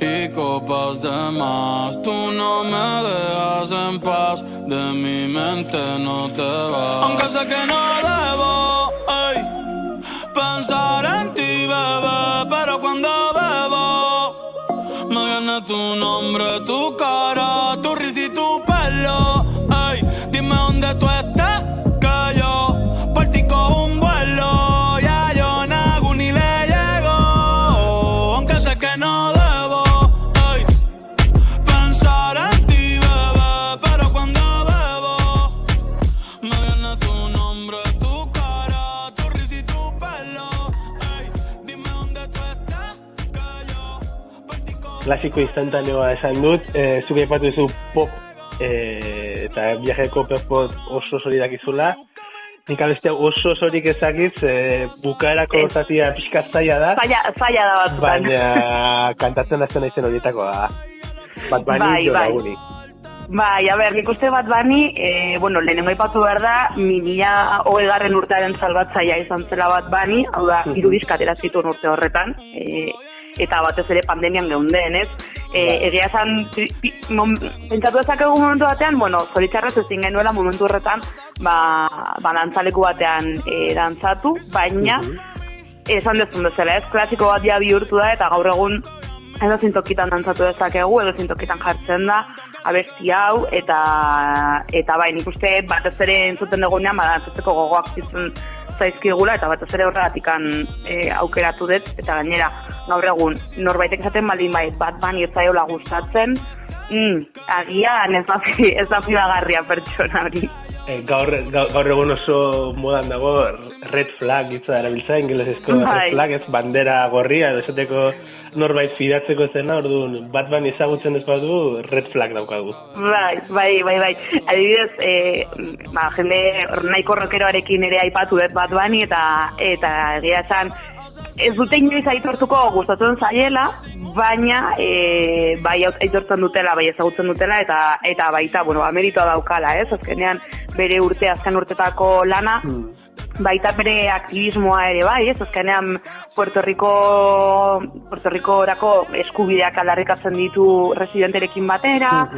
y copas de más. Tú no me dejas en paz, de mi mente no te vas. Aunque sé que no debo pensar en ti, bebé, pero cuando bebo me viene tu nombre, tu cara, tu risa y tu pelo. Dime dónde tú estás, que yo partí con un vuelo. Klasiko instantaneoa esan dut, zuk aipatu duzu pop eta viajeko pop oso zori dakizula. Nik abestia oso zorik ezakitz, bukaerako zatia pixkat zaila da. Zaila da bat. Baina kantatzen azten naizen horietako da. Bad Bunny, Jon Aguni. Bai, nik uste Bad Bunny, lehenengo aipatu behar da, 2020 urtearen salbatzaia izan zela Bad Bunny, hau da, 3 diska atera zituen urte horretan, eta batez ere pandemian geunden, ez? Egia esan, pentsatu ezakegu momentu batean, zoritxarrez ezin genuela momentu horretan, dantzaleku batean dantzatu, baina, esan dezun bezala, ez? Klasiko bat ja bihurtu da, eta gaur egun edo zintokitan dantzatu dezakegu, edo zintokitan jartzen da, abesti hau, eta bai, nik uste batez ere entzuten dugunean, dantzatzeko gogoak zitzen zaizkigula, eta batez ere horregatikan aukeratu dut, eta gainera, gaur egun, norbaitek esaten baldin bai, Bad Bunny ez zaiola gustatzen, agian ez da fidagarria pertsona hori. Gaur egun oso modan dago red flag hitza erabiltza, ingelesezko red flag, ez bandera gorria, edo esateko norbait fidatzeko zena, orduan Bad Bunny ezagutzen ez badu, red flag daukagu. Bai. Adibidez, jende nahiko rockeroarekin ere aipatu dut Bad Bunny, eta egia esan, ez dute inoiz aitortuko gustatzen zaiela, baina bai aitortzen dutela, bai ezagutzen dutela, eta baita, meritoa daukala, ez? Azkenean bere azken urtetako lana, baita bere aktivismoa ere bai, ez? Azkenean Puerto Ricorako eskubideak aldarrikatzen ditu residenterekin batera,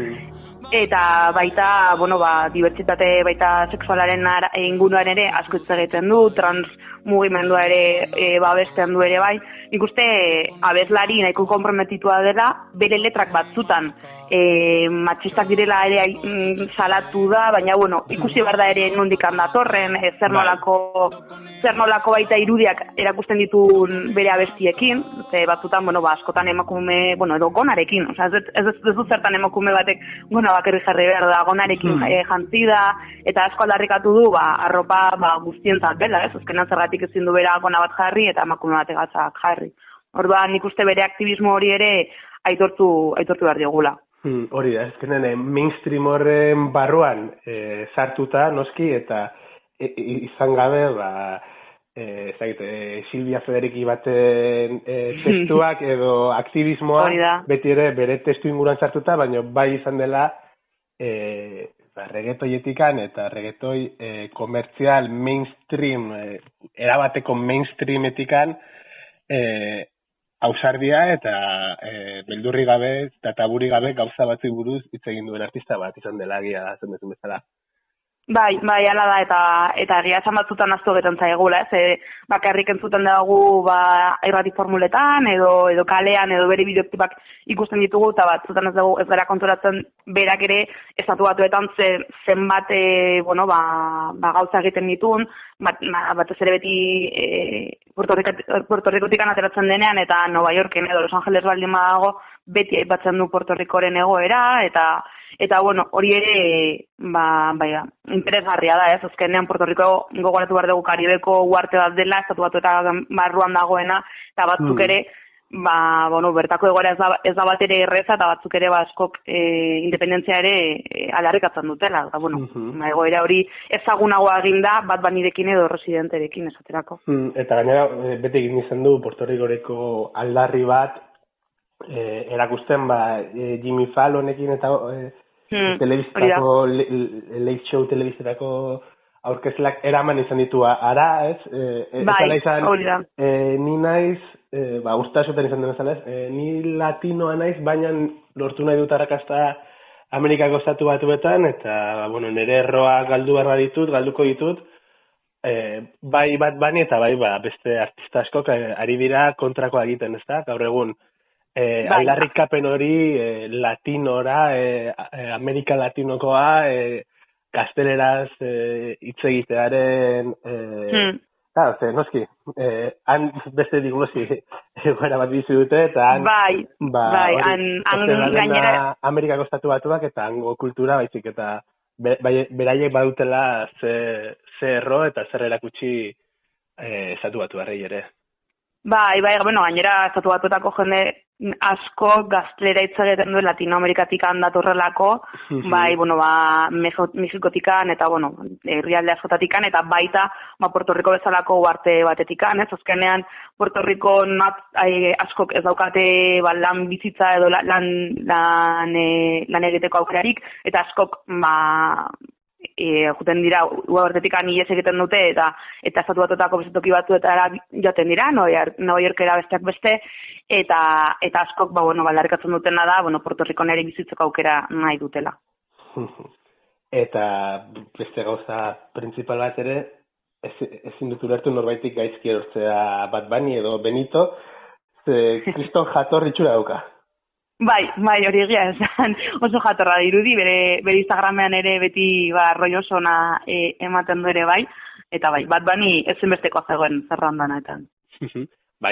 eta baita, dibertsitate baita sexualaren inguruan ere asko hitz egiten du, trans mugimendua ere babesten du ere bai. Nik uste abeslari nahiko konprometitua dela bere letrak batzutan matxistak direla ere salatu da, baina ikusi behar da ere nondik datorren, zer nolako baita irudiak erakusten ditu bere abestiekin, ze batzutan askotan emakume, edo gonarekin, ez du zertan emakume batek gona bakarrik jarri behar da, gonarekin jantzi da, eta asko aldarrikatu du arropa guztientzat dela, ez? Azkenan zergatik ezin du bera gona bat jarri eta emakume bategatzak jarri. Orduan nik uste bere aktivismo hori ere aitortu behar diogula. Hori da, ezkenen mainstream horren barruan sartuta noski eta izan gabe Silvia Federiki baten testuak edo aktivismoa beti ere bere testu inguruan sartuta, baina bai izan dela reggaetoietikan eta reggaetoi komertzial mainstream, erabateko mainstreametikan ausardia eta beldurri gabe eta taburi gabe gauza batzi buruz hitz egin duen artista bat izan dela egia zen bezala. Bai, hala da, eta egia esan batzutan aztu egiten zaigula, bakarrik entzuten dugu irrati formuletan, edo kalean, edo bere bideoktipak ikusten ditugu, eta batzutan ez gara konturatzen berak ere estatu batuetan zenbat gauza egiten ditun, batez ere beti Puerto Ricotikan ateratzen denean, eta Nova Yorken edo Los Angeles baldin badago, beti aipatzen du Puerto Ricoren egoera, eta hori ere interesgarria da, ez? Azkenean Puerto Rico gogoratu behar dugu Karibeko uarte bat dela, estatu batuetan barruan dagoena, eta batzuk ere bertako egoera ez da bat ere erreza, eta batzuk ere askok independentzia ere aldarrikatzen dutela. Egoera hori ezagunagoa egin da, bat banirekin edo residenterekin esaterako. Eta gainera, beti egin izan du Puerto Ricoreko aldarri bat, erakusten Jimmy Fallonekin eta telebizitako Late Show telebizitako aurkezlak eraman izan ditu ara, ez? Hori da. Ni naiz, ustazotan izan den bezala, ni latinoa naiz, baina lortu nahi dut arrakasta Amerikako estatu batuetan, eta nire erroa galduko ditut, bai bat bani eta bai beste artista askok ari dira kontrakoa egiten, ez da? Gaur egun, aldarrikapen hori latinora, Amerika latinokoa, gazteleraz hitz egitearen, noski, han beste digulosi egoera bat bizi dute, eta gainera Amerikako estatu batuak eta hango kultura baizik, eta beraiek badutela ze erro eta zer erakutsi estatu batu harrei ere. Gainera estatu batuetako jende asko gaztelera hitz egiten duen Latinoamerikatik datorrelako, Mexikotikan eta herrialde askotatikan, eta baita Puerto Rico bezalako uarte batetikan, ez? Azkenean Puerto Rico askok ez daukate lan bizitza edo lan egiteko aukerarik, eta askok juten dira uartetikan ies egiten dute eta estatu batuetako bezetoki batzuetara joaten dira, Nova Yorkera besteak beste, eta askok baldarrikatzen dutena da, Puerto Rico nere bizitzeko aukera nahi dutela. Eta beste gauza principal bat ere, ezin dut ulertu norbaitik gaizki erortzea Bad Bunny edo Benito, kriston jatorri itxura dauka. Hori egia esan, oso jatorra dirudi, bere Instagramean ere beti rollo osona ematen du ere eta Bad Bunny ezinbestekoa zegoen zerrandanetan.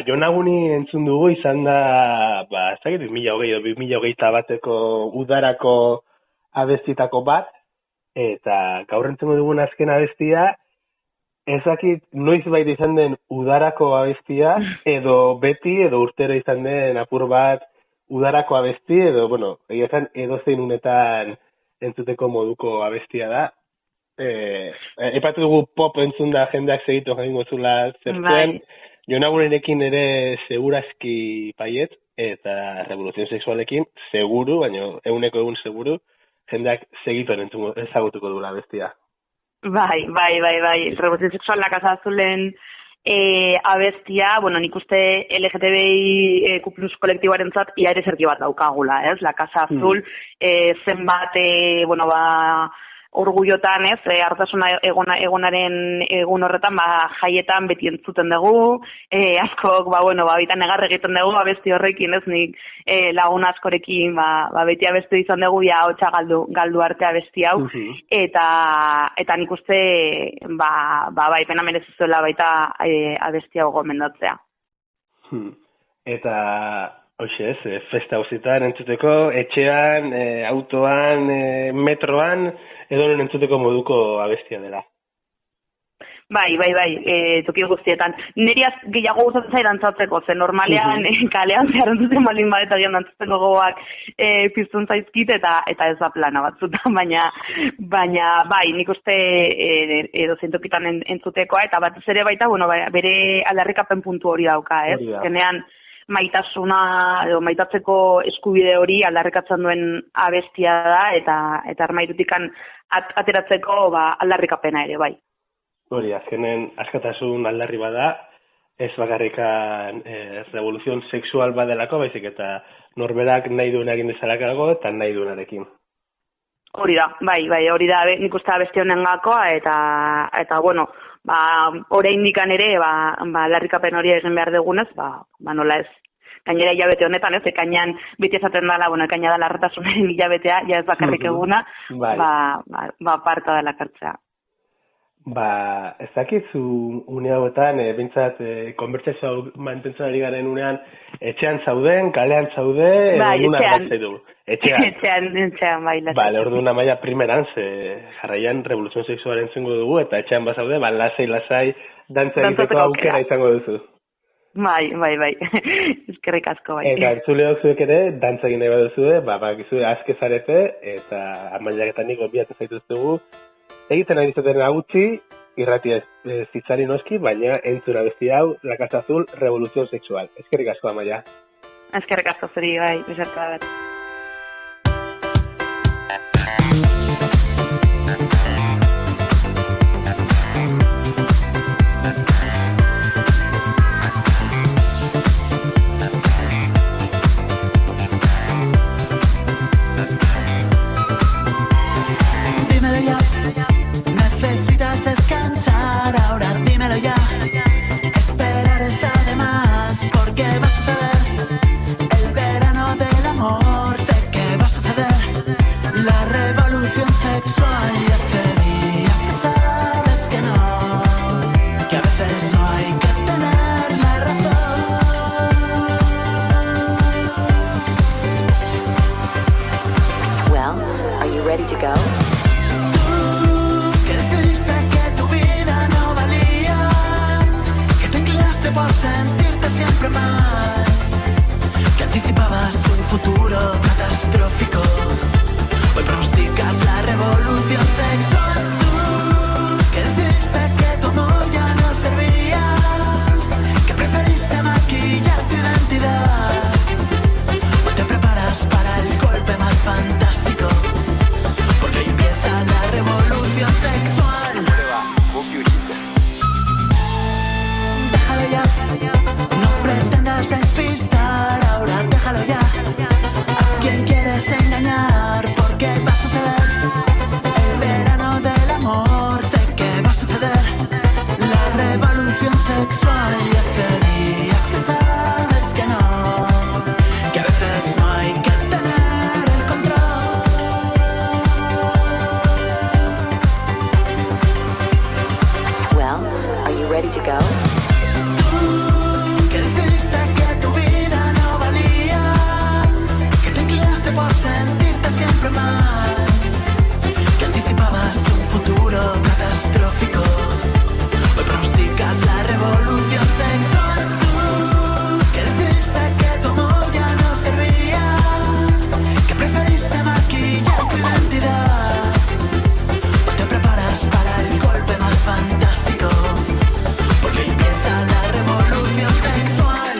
Jon Aguni entzun dugu izan da, 2020 edo 2021 bateko udarako abestitako bat, eta gaur entzun dugun azken abestia, ezakit noiz baita izan den udarako abestia, edo beti, edo urtero izan den apur bat udarako abesti, edo, edo zein unetan entzuteko moduko abestia da. Epatu dugu pop entzun da jendeak segitu jaingo zula zertzen, Jon Agunerekin ere segurazki paiet, eta revoluzion sexualekin, seguru, baina eguneko egun seguru, jendeak segituen ezagutuko duela abestia. Bai. Revolución sexual La Casa Azulen abestia, bueno, nik uste LGTBI Q+ kolektiboarentzat ia ere zerki bat daukagula, ez? La Casa Azul, zenbat, orgullotan, ez, hartasuna egonaren egun horretan, jaietan beti entzuten dugu, askok, bitan negar egiten dugu, abesti horrekin, ez, nik lagun askorekin, beti abestu izan dugu, hotxa galdu arte abesti hau, eta nik uste, pena merezizuela baita abesti hau gomendatzea. Eta, hoxe ez, festa hauzitan entzuteko, etxean, autoan, metroan, edo entzuteko moduko abestia dela. Bai, toki guztietan. Neriaz gehiago gustatzen zait dantzatzeko, ze normalean kalean zehar entzuten malin eta gian dantzatzeko gogoak piztun zaizkit eta ez da plana batzutan, baina bai, nik uste edo zentokitan entzutekoa, eta batez ere baita, bere aldarrikapen puntu hori dauka, ez? Genean, maitasuna edo maitatzeko eskubide hori aldarrikatzen duen abestia da eta armairutikan ateratzeko aldarrikapena ere, bai. Hori, azkenen askatasun aldarri bada, ez bakarrikan revoluzion sexual badelako, baizik eta norberak nahi duen egin dezalakago eta nahi duenarekin. Hori da, hori da, nik uste abesti honen gakoa, eta bueno, oraindikan ere, aldarrikapen hori egin behar dugunez, nola ez. Gainera hilabete honetan, ez, ekainan beti esaten dela, ekaina da larretasunaren hilabetea, ja ez bakarrik eguna, parta dela kartzea. Ez dakitzu une hauetan, bintzat, konbertsazio mantentzen ari garen unean, etxean zauden, kalean zaude, edo Etxean, bai. Bale, orduan amaia primeran, jarraian revoluzion sexualen zengo dugu, eta etxean bazaude, lasai, dantza egiteko aukera izango duzu. Bai. Eskerrik asko, bai. Eta entzuleok zuek ere, dantza egin nahi baduzue, bakizue azke zarete, eta amailaketan niko biatu zaituztugu. Egiten ari zaten agutzi, irratia zitzari noski, baina entzura besti hau, La Casa Azul, Revolución Sexual. Eskerrik asko, Amaia. Eskerrik asko zuri, bai, besarka bat. Descansar ahora, dímelo ya. Esperar está de más, porque va a suceder el verano del amor. Sé que va a suceder la revolución sexual. Y hace días que sabes que no, que a veces no hay que tener la razón. Well, are you ready to go? Por sentirte siempre mal, que anticipabas un futuro catastrófico. Hoy pronosticas la revolución sexual. Tú, que decidiste que tu amor ya no servía, que preferiste maquillar tu identidad. Hoy te preparas para el golpe más fantástico, porque hoy empieza la revolución sexual. No pretendas despistar, ahora déjalo ya. ¿A quién quieres engañar? Porque va a suceder el verano del amor. Sé que va a suceder la revolución sexual. Y hace días que sabes que no, que a veces no hay que tener el control. Well, are you ready to go? Por sentirte siempre mal, que anticipabas un futuro catastrófico. Hoy pronosticas la revolución sexual. Tú, que decidiste que tu amor ya no servía, que preferiste maquillar tu identidad. Hoy te preparas para el golpe más fantástico, porque hoy empieza la revolución sexual.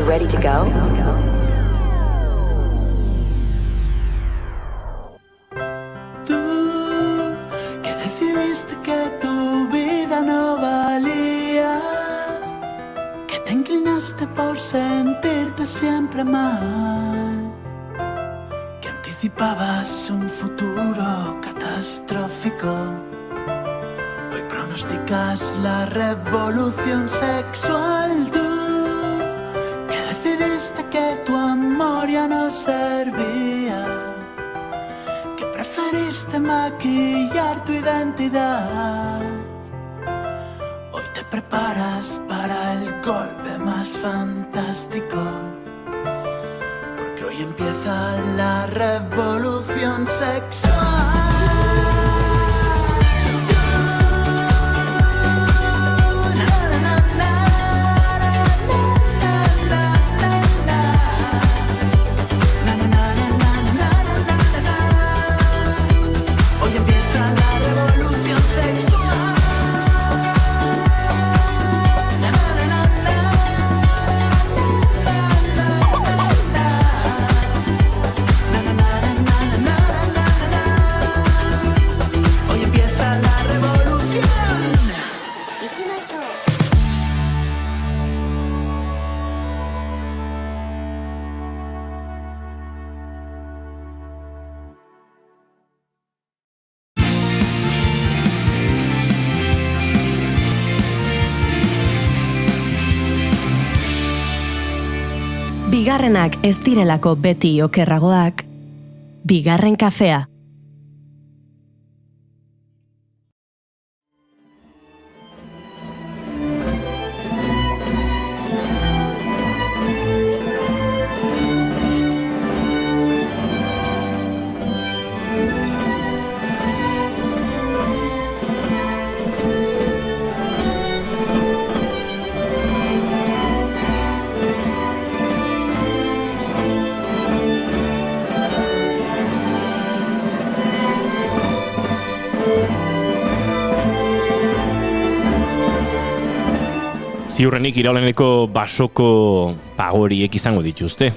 you ready to go? Que decidiste que tu vida no valía, que te inclinaste por sentirte siempre mal, que anticipabas un futuro catastrófico. Hoy pronosticas la revolución sexual. Tú que decidiste que tu amor ya no servía, que preferiste maquillar tu identidad. Hoy te preparas para el golpe más fantástico, porque hoy empieza la revolución sexual. Bigarrenak ez direlako beti okerragoak, bigarren kafea. Ziurrenik irauleneko basoko pagoriek izango dituzte.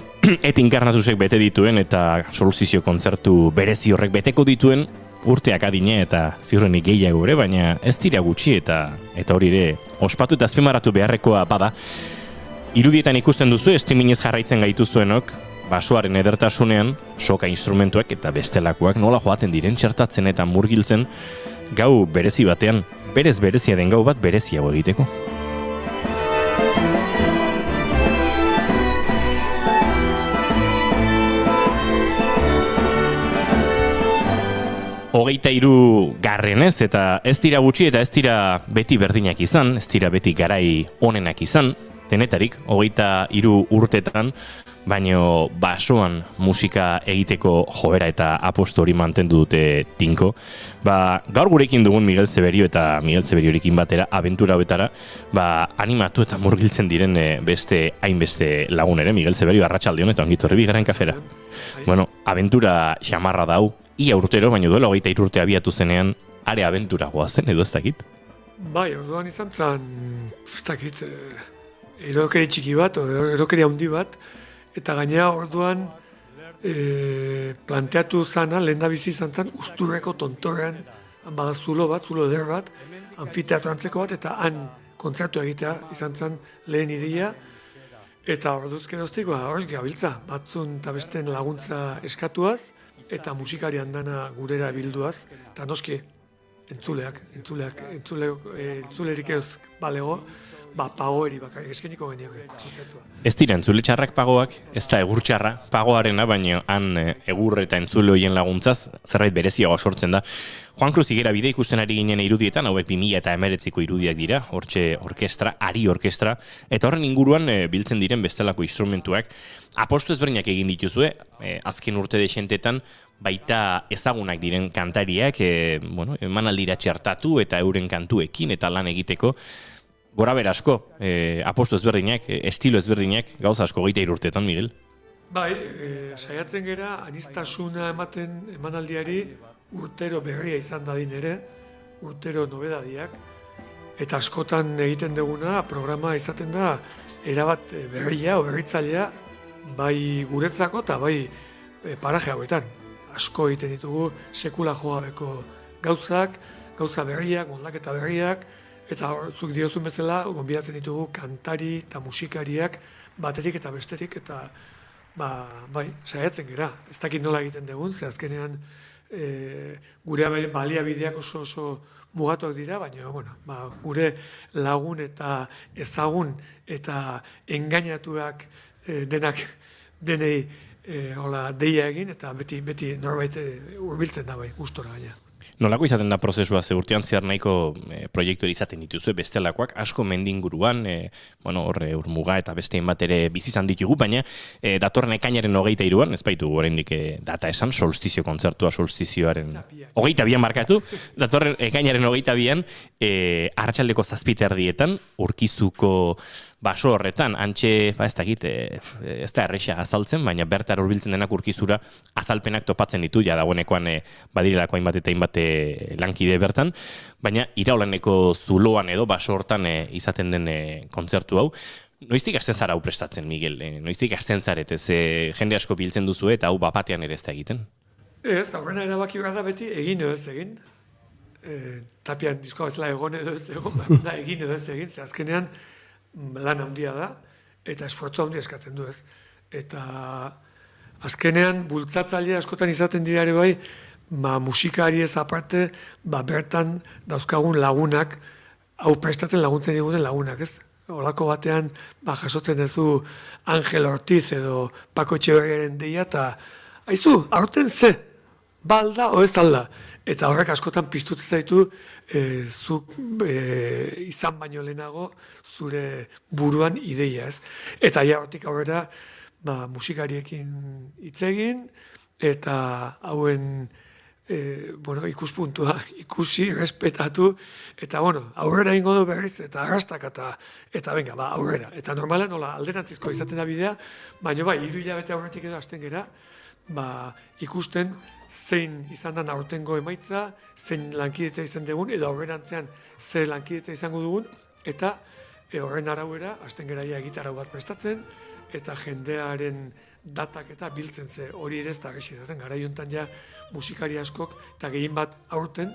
Et inkarnatusek bete dituen eta soluzizio kontzertu berezi horrek beteko dituen urteak adine eta ziurrenik gehiago ere, baina ez dira gutxi eta hori ere ospatu eta azpimarratu beharrekoa bada. Irudietan ikusten duzu, streamingez jarraitzen gaituzuenok, basoaren edertasunean, soka instrumentuak eta bestelakoak nola joaten diren txertatzen eta murgiltzen gau berezi batean, berez berezia den gau bat bereziago egiteko. Hogeita 3 garrenez eta ez dira gutxi eta ez dira beti berdinak izan, ez dira beti garai onenak izan, denetarik, 23 urtetan, baino basoan musika egiteko joera eta aposto hori mantendu dute tinko. Gaur gurekin dugun Miguel Zeberio eta Miguel Zeberiorekin batera abentura hauetara, animatu eta murgiltzen diren beste hainbeste lagun ere. Miguel Zeberio, arratsaldeon eta ongi etorri bigarren kafera. Bueno, abentura xamarra dau, ia urtero, baina duela 23 urte abiatu zenean, are abentura goazen, edo ez dakit? Bai, orduan izan zen, ez dakit, erokeri txiki bat, erokeri handi bat, eta gainera orduan planteatu zana, lehen da bizi izan zen, Usturreko tontorrean, bada zulo eder bat, anfiteatro antzeko bat, eta han kontzertu egitea izan zen lehen ideia, eta orduzken oztik, hor gabiltza, batzun eta besten laguntza eskatuaz, eta musikari handana gurera bilduaz, eta noski entzulerik ez balego, pagoeri bakarrik eskeniko genioke kontzertua. Ez dira entzule txarrak pagoak, ez da egur txarra pagoarena, baina han egur eta entzule hoien laguntzaz zerbait bereziago sortzen da. Juan Cruz Higuera bide ikusten ari ginen irudietan, hauek 2019ko irudiak dira, hortxe orkestra, ari orkestra, eta horren inguruan biltzen diren bestelako instrumentuak. Apostu ezberdinak egin dituzue, azken urte desentetan, baita ezagunak diren kantariak, emanaldira txertatu eta euren kantuekin eta lan egiteko, gora berasko, apostu ezberdinak, estilo ezberdinak, gauza asko 23 urtetan, Miguel? Bai, saiatzen gera, aniztasuna emanaldiari urtero berria izan dadin ere, urtero nobedadiak, eta askotan egiten duguna programa izaten da erabat berria o berritzailea bai guretzako eta bai paraje hauetan. Asko egiten ditugu sekula joabeko gauzak, gauza berriak, moldaketa berriak, eta zuk diozun bezala gonbidatzen ditugu kantari eta musikariak batetik eta bestetik, eta bai, saiatzen gera. Ez dakit nola egiten dugun, ze azkenean gure baliabideak oso mugatuak dira, baina gure lagun eta ezagun eta engainatuak denak denei deia egin, eta beti norbait hurbiltzen da bai, gustora gaina. Nolako izaten da prozesua, ze urtean zehar nahiko proiektu izaten dituzue, bestelakoak, asko mendinguruan, urmuga eta bestein bat ere bizizan ditugu, baina datorren ekainaren 23an, ez baitu oraindik data esan, solstizio kontzertua, solstizioaren 22an markatu, datorren ekainaren 22an, arratsaldeko 7:00 Urkizuko baso horretan, antxe, ez dakit, ez da erresa azaltzen, baina bertar hurbiltzen denak Urkizura azalpenak topatzen ditu, ja dagoenekoan badirelako hainbat eta hainbat lankide bertan, baina iraulaneko zuloan edo baso hortan izaten den kontzertu hau. Noiztik hasten zara hau prestatzen, Miguel? Noiztik hasten zaret, ez jende asko biltzen duzu eta hau bapatean ere ez da egiten? Ez, aurrena erabaki behar da beti egin edo ez egin. Tapian diskoa bezala egon edo ez egon, da egin edo ez egin, ze azkenean lan handia da, eta esfortzu handia eskatzen du ez. Eta azkenean bultzatzaile askotan izaten dira ere bai, musikari ez aparte, bertan dauzkagun lagunak, hau prestatzen laguntzen diguten lagunak, ez? Olako batean, jasotzen duzu Angel Ortiz edo Paco Etxeberriaren deia, eta aizu, aurten ze, balda o ez alda. Eta horrek askotan piztutzen zaitu zuk izan baino lehenago zure buruan ideia, ez? Eta hortik aurrera musikariekin hitz egin eta hauen ikuspuntua ikusi, respetatu, eta aurrera ingo du berriz, eta arrastak eta venga, aurrera. Eta normala nola alderantzizko izaten da bidea, baina 3 hilabete aurretik edo hasten gera, ikusten zein izan da aurtengo emaitza, zein lankidetza izan dugun, edo aurrerantzean ze lankidetza izango dugun, eta horren arauera, hasten geraia gitarra bat prestatzen, eta jendearen datak eta biltzen ze hori ere ez da gesi izaten, gara jontan ja musikari askok, eta gehien bat aurten,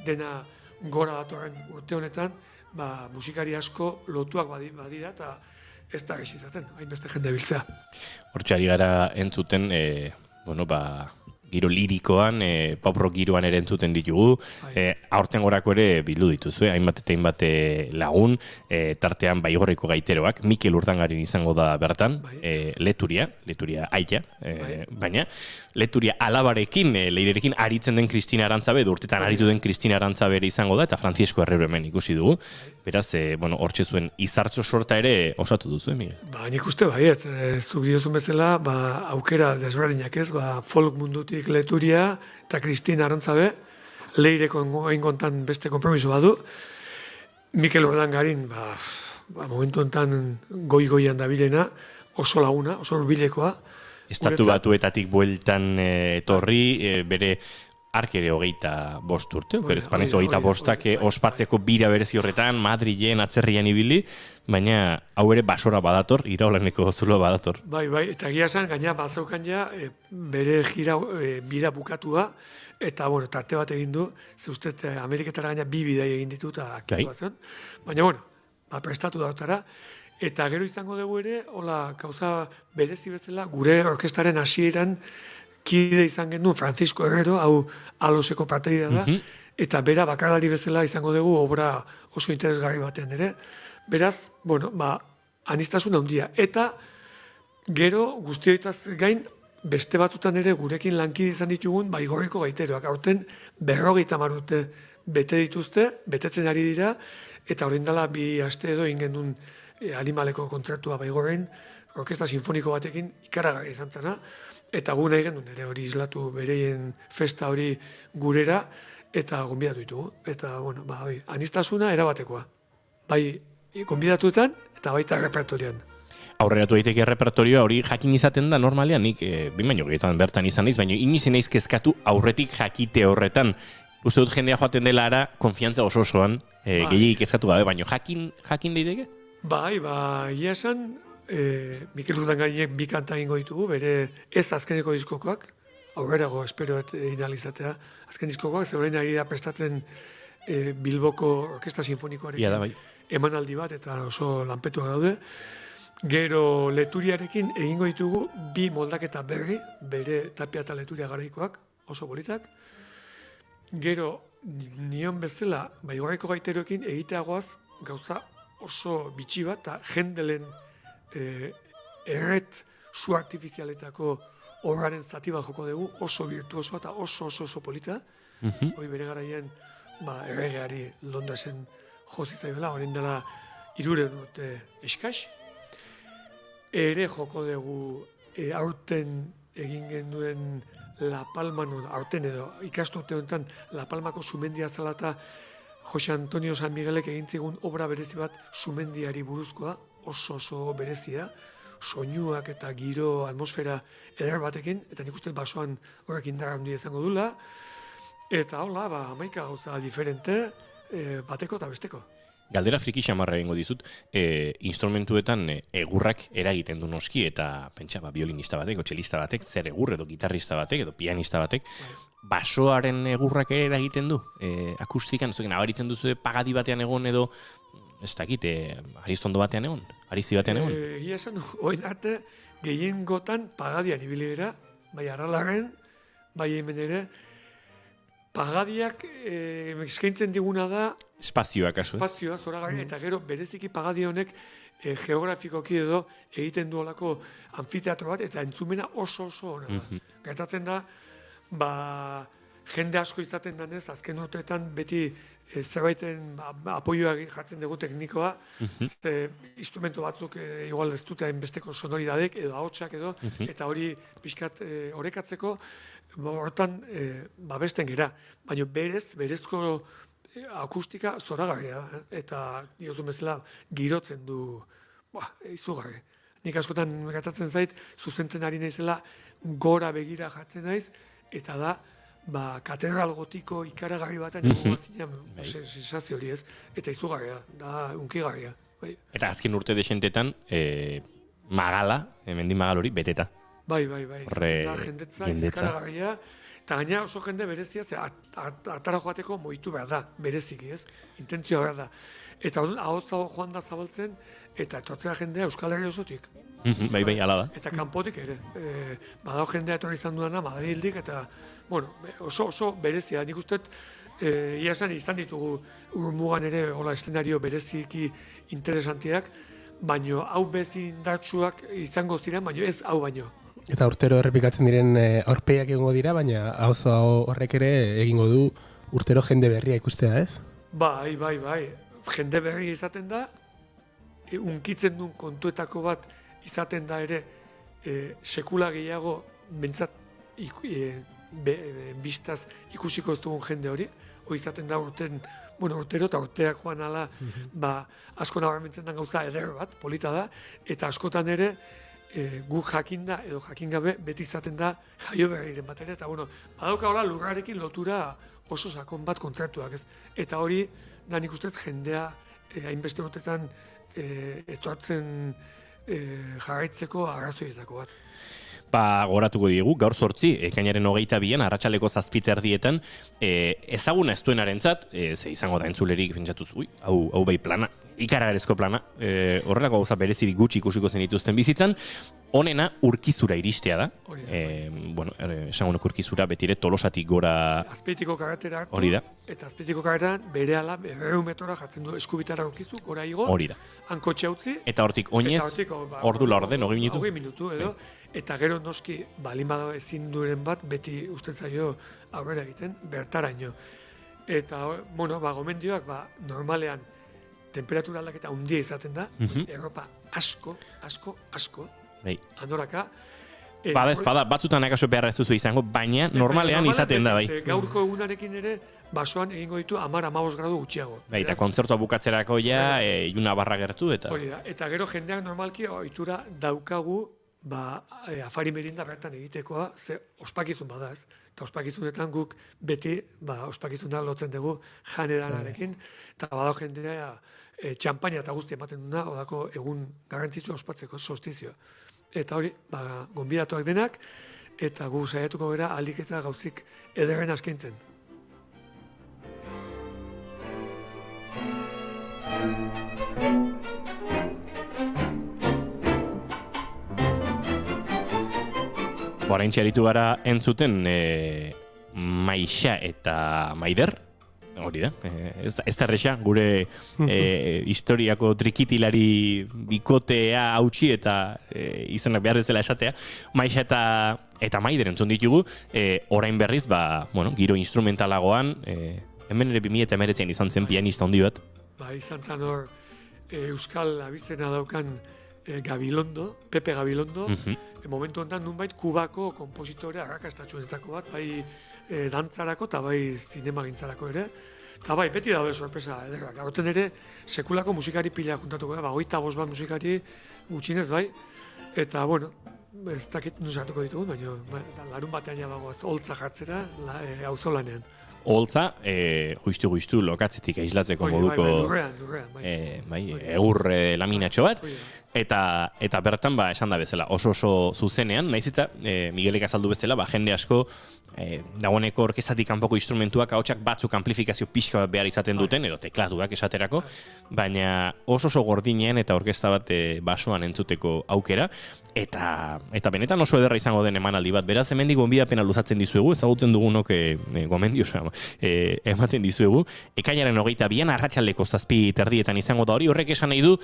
dena gora datorren urte honetan, musikari asko lotuak badira, eta ez da gesi izaten, hainbeste jende biltzea. Hortxari gara entzuten, giro lirikoan, pop rock giroan ere entzuten ditugu, aurten gorako ere bildu dituzue, hainbat eta hainbat lagun, tartean Baigorriko gaiteroak, Mikel Urdangarin izango da bertan, Leturia aia, baina Leturia alabarekin, leirerekin aritzen den Kristina Arantzabe, urtetan aritu den Kristina Arantzabe izango da, eta Francisco Herrero hemen ikusi dugu, beraz, hortxe zuen izartxo sorta ere osatu duzu, Miguel? Nik uste baiet, zuk diozun bezala, aukera desberdinak ez, folk mundutik Leturia eta Kristina Arantzabe, leireko engontan beste konpromiso badu, Mikel Urdangarin, momentu enten goi-goian dabilena, oso laguna, oso urbilekoa. Estatu Batuetatik bueltan etorri, bere arkere 25 urte, Espanez 25 ospatzeko bira berezi horretan, Madrilen, atzerrian ibili, baina hau ere basora badator, iraulaneko zulo badator. Bai, eta egia esan, gaina batzaukan ja, bere bira bukatua, eta, tarte bat egin du, ze uste Ameriketara gaina 2 bidai egin ditu eta aktua zen, baina, prestatu dautara, eta gero izango dugu ere, hola, gauza berezi bezala, gure orkestaren hasieran kide izan genuen Francisco Herrero, hau Aloseko parteida da, eta bera bakarlari bezala izango dugu obra oso interesgarri batean ere. Beraz, anistasun handia. Eta gero guztioitaz gain, beste batzutan ere gurekin lankide izan ditugun Baigorriko gaiteroak. Aurten 50 urte bete dituzte, betetzen ari dira, eta horrein dela 2 aste edo ingendun animaleko kontzertua Baigorren, orkesta sinfoniko batekin ikaragarri izan zena, eta gu nahi genuen ere hori islatu bereien festa hori gurera, eta gonbidatu ditugu. Eta, anistasuna erabatekoa. Bai, gonbidatuetan eta baita repertorian. Aurreratu daiteke repertorioa hori jakin izaten da normalean, nik baino gehietan bertan izan naiz, baina iniz naiz kezkatu aurretik jakite horretan. Uste dut jendea joaten dela ara, konfiantza osoan, gehiagik kezkatu gabe, baina jakin daiteke? Bai, ia esan, Mikel Urdangainek bi kanta egingo ditugu, bere ez azkeneko diskokoak, aurrerago espero inalizatea, azken diskokoak, zeurein ari da prestatzen Bilboko Orkesta Sinfonikoarekin emanaldi bat, eta oso lanpetuak daude. Gero Leturiarekin egingo ditugu bi moldaketa berri, bere Tapia eta Leturia garaikoak, oso politak. Gero, nion bezala, Igorreko Gaiteroekin egiteagoaz gauza oso bitxi bat, eta Hendelen erret su artifizialetako horraren zati bat joko dugu, oso virtuoso eta oso polita. Hoi bere garaien erregeari Londresen josi zaiola, orain dela 300 urte eskas. Ere joko dugu aurten egin genduen La Palma, aurten edo ikasturte honetan La Palmako sumendia zela eta Jose Antonio San Miguelek egin zigun obra berezi bat sumendiari buruzkoa, oso berezia, soinuak eta giro, atmosfera eder batekin, eta nik uste basoan horrek indar handia izango dula, eta hola, 11 gauza diferente, bateko eta besteko. Galdera friki xamarra egingo dizut, instrumentuetan egurrak eragiten du noski, eta pentsa, violinista batek, txelista batek, zer egur edo gitarrista batek, edo pianista batek, basoaren egurrak eragiten du, akustikan, abaritzen duzu pagadi batean egon edo, ez dakit, aristondo batean egon, arizi batean egon? Egia esan du, oin arte, gehien gotan pagadian ibili dira, bai arralaren, bai hemen ere, pagadiak eskaintzen diguna da espazioa, kasu. Espazioa, zoragarri, eta gero bereziki pagadi honek geografikoki edo egiten duolako anfiteatro bat, eta entzumena oso ona da. Gertatzen da, jende asko izaten danez, azken urteetan beti zerbaiten apoioa jartzen dugu teknikoa, instrumento batzuk igual ez dute hainbesteko sonoridadek edo ahotsak edo, eta hori pixkat orekatzeko, hortan babesten gera. Baina berezko akustika zoragarria, eta diozun bezala girotzen du izugarri. Nik askotan gertatzen zait, zuzentzen ari naizela gora begira jartzen naiz, eta da, katedral gotiko ikaragarri baten eguazinean sensazio hori ez, eta izugarria, da unkigarria. Eta azken urte desentetan, Magala, Mendi Magal hori, beteta. Bai, jendetza, ikaragarria, eta gaina oso jende berezia, atara joateko moitu behar da, bereziki ez, intentzioa behar da. Eta hau joan da zabaltzen, eta etortzea jendea Euskal Herria osotik. Bai, ala da. Eta kanpotik ere. Badao jendea etorri izan duena, Madrildik, eta oso berezia. Nik uste, ia izan ditugu urmugan ere eszenario bereziki interesantiak, baino hau bezindartsuak izango ziren, baino ez hau baino. Eta urtero errepikatzen diren aurpegiak egingo dira, baina auzo horrek ere egingo du urtero jende berria ikustea, ez? Bai. Jende berria izaten da, unkitzen duen kontuetako bat izaten da ere sekula gehiago bentsat biztaz ikusiko ez dugun jende hori, hori izaten da urtero eta urteak joan ala, asko nabarmentzen den gauza eder bat, polita da, eta askotan ere guk jakinda edo jakingabe beti izaten da jaio berriren bat ere, eta badauka hola lurrarekin lotura oso sakon bat kontratuak, ez? Eta hori, da nik ustez jendea hainbeste urtetan etortzen jarraitzeko arrazoietako bat. Goratuko diegu, gaur 8, ekainaren 22an, arratsaleko 7:00 ezaguna ez duenarentzat, ze izango da entzulerik pentsatuz, hau bai plana, ikaragarrizko plana, horrelako gauza berezirik gutxi ikusiko zen dituzten bizitzan, honena urkizura iristea da. Esango nuke urkizura betire Tolosatik gora Azpeitiko karretera hartu, hori da. Eta Azpeitiko karreteran berehala 200 metrora jartzen du eskubitara urkizu, gora igo, hori da. Hankotxe utzi, eta hortik oinez, ordu laurden, 20 minutu edo, eta gero noski balin badago ezin duren bat beti uste zaio aurrera egiten bertaraino. Eta gomendioak normalean temperatura aldaketa handia izaten da, erropa asko, andoraka. Bada, batzutan akaso beharra ez duzu izango, baina normalean izaten da, bai. Gaurko egunarekin ere, basoan egingo ditu 10-15 gradu gutxiago. Eta kontzertua bukatzerako iluna barra gertu, eta... Eta gero jendeak normalki ohitura daukagu afari merinda bertan egitekoa, ze ospakizun bada ez. Eta ospakizunetan guk beti ospakizuna lotzen dugu janedanarekin, eta badao jendea txampaina eta guzti ematen duna, odako egun garrantzitsua ospatzeko solstizioa. Eta hori, gonbidatuak denak, eta gu saiatuko gara alik eta gauzik ederren askaintzen. Oraintxe aritu gara entzuten Maixa eta Maider, hori da, ez da erresa, gure historiako trikitilari bikotea hautsi eta izenak behar ezela esatea, Maixa eta Maider entzun ditugu, orain berriz, giro instrumentalagoan, hemen ere 2019 izan zen pianista handi bat. Izan zen hor Euskal abizena daukan Gabilondo, Pepe Gabilondo, momentu honetan nunbait Kubako kompositore arrakastatsuenetako bat, bai dantzarako eta bai zinemagintzarako ere. Eta bai, beti daude sorpresa ederrak. Gaurten ere, sekulako musikari pila juntatuko da, 25 bat musikari gutxinez bai. Eta, bueno, ez dakit nusatuko ditugu, baina larun batean jabagoaz holtza jartzera auzolanean. Holtza, justu lokatzetik aislatzeko moduko egur laminatxo bat, eta bertan esan da bezala oso zuzenean, naiz eta Miguelek azaldu bezala, jende asko dagoeneko orkezatik kanpoko instrumentuak ahotsak batzuk amplifikazio pixka bat behar izaten duten, edo teklatuak esaterako, baina oso gordinean eta orkesta bat basoan entzuteko aukera, eta benetan oso ederra izango den emanaldi bat. Beraz, hemendik gonbidapena luzatzen dizuegu, ezagutzen dugunok gomendio ematen dizuegu. Ekainaren 22an arratsaldeko 7:30 izango da hori, horrek esan nahi du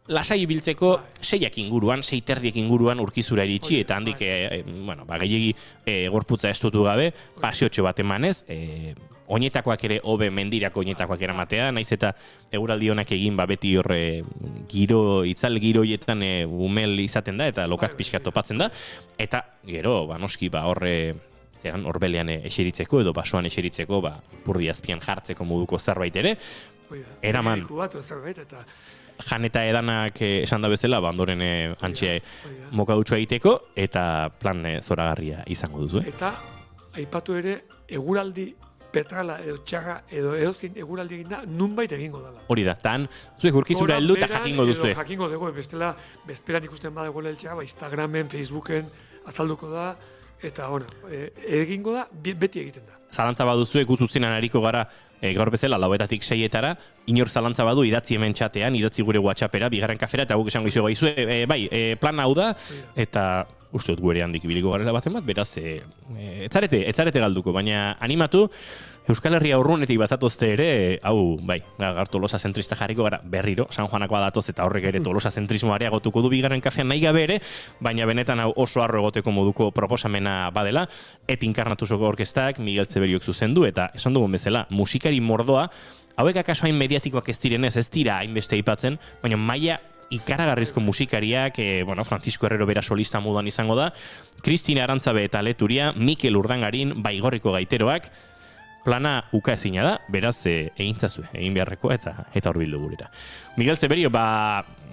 lasai ibiltzeko 6:30 inguruan urkizura iritsi, eta handik gehiegi gorputza estutu gabe, pasiotxo bat emanez, oinetakoak ere hobe mendirako oinetakoak eramatea, naiz eta eguraldi honak egin beti horre itzal giro hoietan umel izaten da, eta lokat pixka topatzen da, eta gero, noski horre horbelean eseritzeko edo basoan eseritzeko, purdi azpian jartzeko moduko zerbait ere, eraman jan eta edanak esan da bezala, ondoren antxea mokadutxoa egiteko, eta plan zoragarria izango duzu. Eta, aipatu ere, eguraldi petrala edo txarra edo edozin eguraldi eginda nunbait egingo dela. Hori da, tan, zuek urkizura heldu eta jakingo duzu. Jakingo dugu, bestela, bezperan ikusten badagoela eltxarra, Instagramen, Facebooken azalduko da, eta egingo da, beti egiten da. Zalantza baduzu, zuzenan ariko gara gaur bezala, 4:00 6:00, inor zalantza badu, idatzi hemen txatean, idatzi gure WhatsAppera, bigarren kafera, eta guk esango izu gaizue, plan hau da, eta uste dut gure handik ibiliko garela baten bat, beraz, etzarete galduko, baina animatu, Euskal Herria urrunetik bazatozte ere, hau, gaur Tolosa zentrista jarriko gara berriro, San Juanak badatoz eta horrek ere Tolosa zentrismo areagotuko du bigarren kafean nahi gabe ere, baina benetan hau oso harro egoteko moduko proposamena badela, Inkarnatusoko orkestak, Miguel Zeberiok zuzendu, eta esan dugun bezala, musikari mordoa, hauek akaso hain mediatikoak ez direnez, ez dira hainbeste aipatzen, baina maila ikaragarrizko musikariak, Francisco Herrero bera solista moduan izango da, Kristina Arantzabe eta Leturia, Mikel Urdangarin, Baigorriko gaiteroak, plana uka ezina da, beraz egintzazue, egin beharreko eta horbildu gurera. Miguel Zeberio,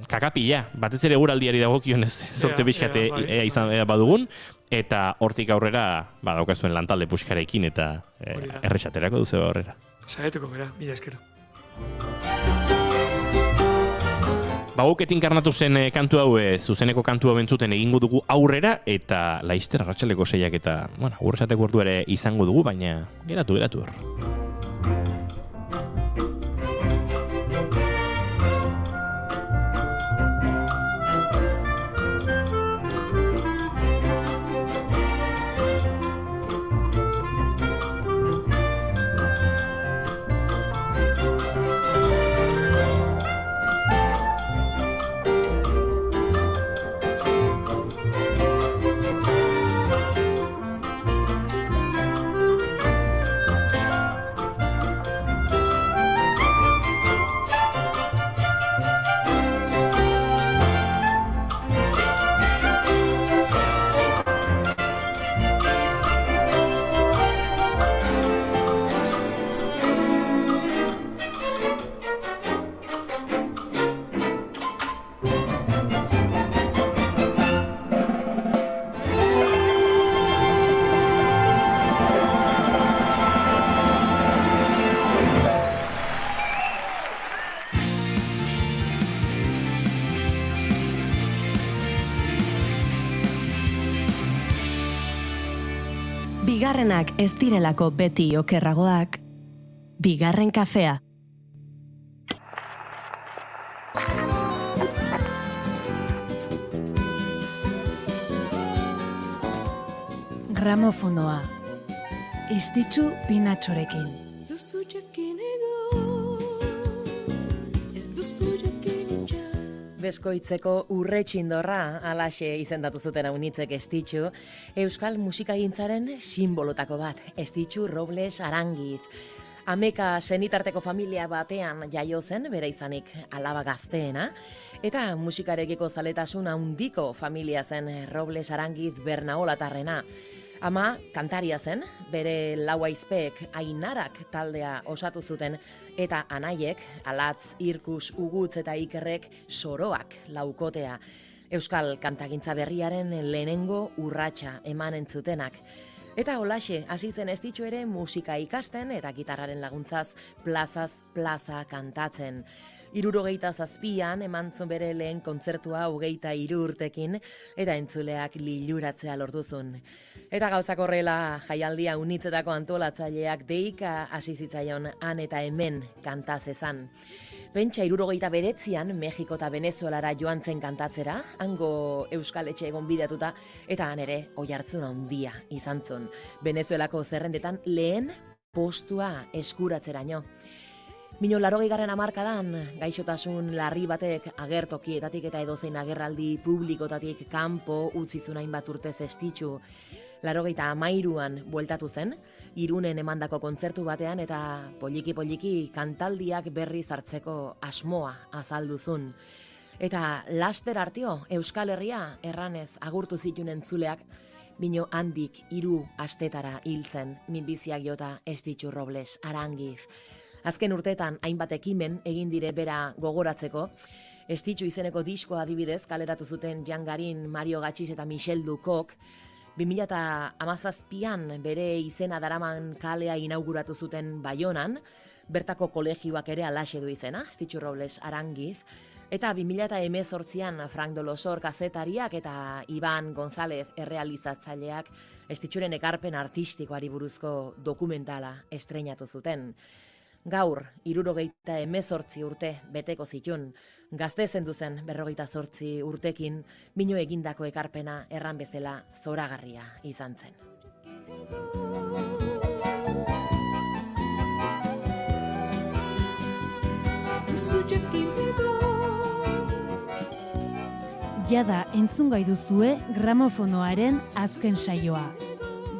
kakapila, batez ere eguraldiari dagokionez zorte bizkate izan badugun, eta hortik aurrera daukazuen lantalde puskarekin eta erresaterako duzu aurrera. Saietuko gara, mila eskero. Guk Inkarnatusen kantu hau, zuzeneko kantu hau entzuten egingo dugu aurrera, eta laizter arratsaleko 6:00 eta, aurresateko ordu ere izango dugu, baina geratu hor. Bigarrenak ez direlako beti okerragoak, bigarren kafea. Gramofonoa. Estitxu Pinatxorekin. Beskoitzeko urretxindorra alaxe izendatu zuten Aunitzek Estitxu, euskal musikagintzaren sinbolotako bat, Estitxu Robles Arangiz. Ameka senitarteko familia batean jaio zen, bere izanik alaba gazteena, eta musikarekiko zaletasun handiko familia zen Robles Arangiz Bernaolatarrena. Ama kantaria zen, bere lau aizpeek Ainarak taldea osatu zuten, eta anaiek, Alatz, Irkus, Ugutz eta Ikerrek Soroak laukotea. Euskal kantagintza berriaren lehenengo urratsa eman entzutenak. Eta holaxe, hasi zen Estitxu ere musika ikasten eta gitarraren laguntzaz plazaz plaza kantatzen. 67an eman zuen bere lehen kontzertua 23 urtekin eta entzuleak liluratzea lortuzun. Eta gauzak horrela jaialdia Unitzetako antolatzaileak deika hasi zitzaion han eta hemen kantaz ezan. Pentsa 79an Mexiko eta Venezuelara joan zen kantatzera, hango euskal etxe gonbidatuta, eta han ere oihartzun handia izan zuen. Venezuelako zerrendetan lehen postua eskuratzeraino. 80garren hamarkadan gaixotasun larri batek agertokietatik eta edozein agerraldi publikotatik kanpo utzi zuen hainbat urtez Estitxu. 83an bueltatu zen, Irunen emandako kontzertu batean eta poliki kantaldiak berriz hartzeko asmoa azalduzun. Eta laster artio Euskal Herria erranez agurtu zituen entzuleak, bino handik 3 astetara hiltzen minbiziak jota Estitxu Robles Arangiz. Azken urteetan hainbat ekimen egin dire bera gogoratzeko. Estitxu izeneko diskoa adibidez kaleratu zuten Jan Garin, Mario Gatxiz eta Michel Dukok. 2017an bere izena daraman kalea inauguratu zuten Baionan, bertako kolegioak ere alaxe du izena, Estitxu Robles Arangiz. Eta 2018an Frank Dolosor kazetariak eta Iban González errealizatzaileak Estitxuren ekarpen artistikoari buruzko dokumentala estreinatu zuten. Gaur, 78 urte beteko zitun, gazte zendu zen 58 urtekin, bino egindako ekarpena erran bezala zoragarria izan zen. Jada entzungai duzue Gramofonoaren azken saioa.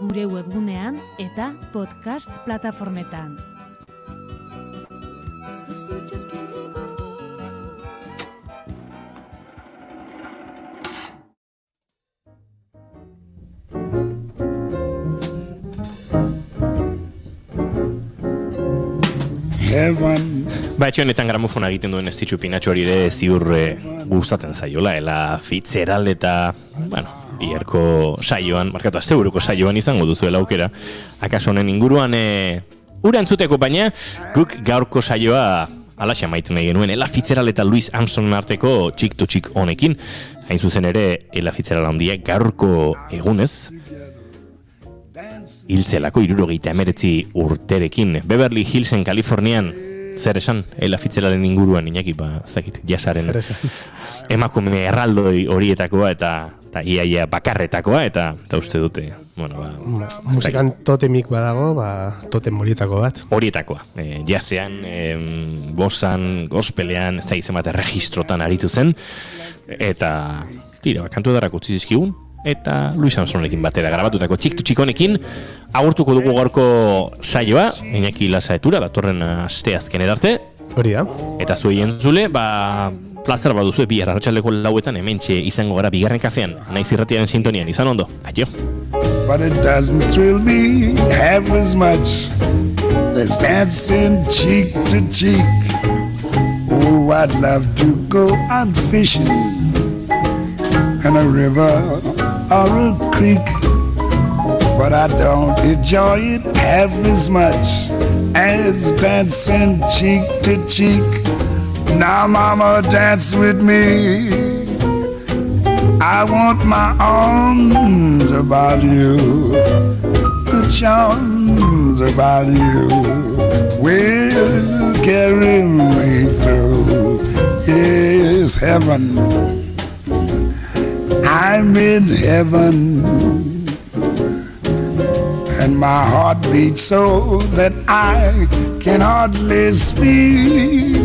Gure webgunean eta podcast plataformetan. Etxe honetan gramofona egiten duen Estitxu Pinatxori ere ziur gustatzen zaiola, Ela Fitzgerald eta, bierko saioan, markatu asteburuko saioan izango duzuela aukera, akaso honen inguruan ura entzuteko, baina guk gaurko saioa alaxe amaitu nahi genuen Ela Fitzgerald eta Louis Armstrong arteko Chick to Chick honekin, hain zuzen ere Ela Fitzgerald handia gaurko egunez hiltzelako 79 urterekin Beverly Hillsen, Kalifornian. Zer esan, Ela Fitzgeralden inguruan, Iñaki, jasaren emakume erraldoi horietakoa eta iaia bakarretakoa, eta uste dute, musikan totemik badago, totem horietako bat. Horietakoa, jazean, bosan, gospelean, ez da izan bat erregistrotan aritu zen, eta, kantu edarrak utzi dizkigun, eta Louis Armstrongekin batera grabatutako Chick to Chick honekin agurtuko dugu gaurko saioa, Iñaki Lasaetura, datorren asteazken edarte. Hori da. Eta zuei entzule, plazer baduzue bihar arratsaldeko 4etan hementxe izango gara bigarren kafean, naiz irratiaren sintonian, izan ondo. Aio. But it doesn't thrill me half as much as dancing cheek to cheek. Oh, I'd love to go out fishing in a river or a creek, but I don't enjoy it half as much as dancing cheek to cheek. Now mama, dance with me, I want my arms about you, charms about you will carry me through. Yes, heaven, I'm in heaven, and my heart beats so that I can hardly speak,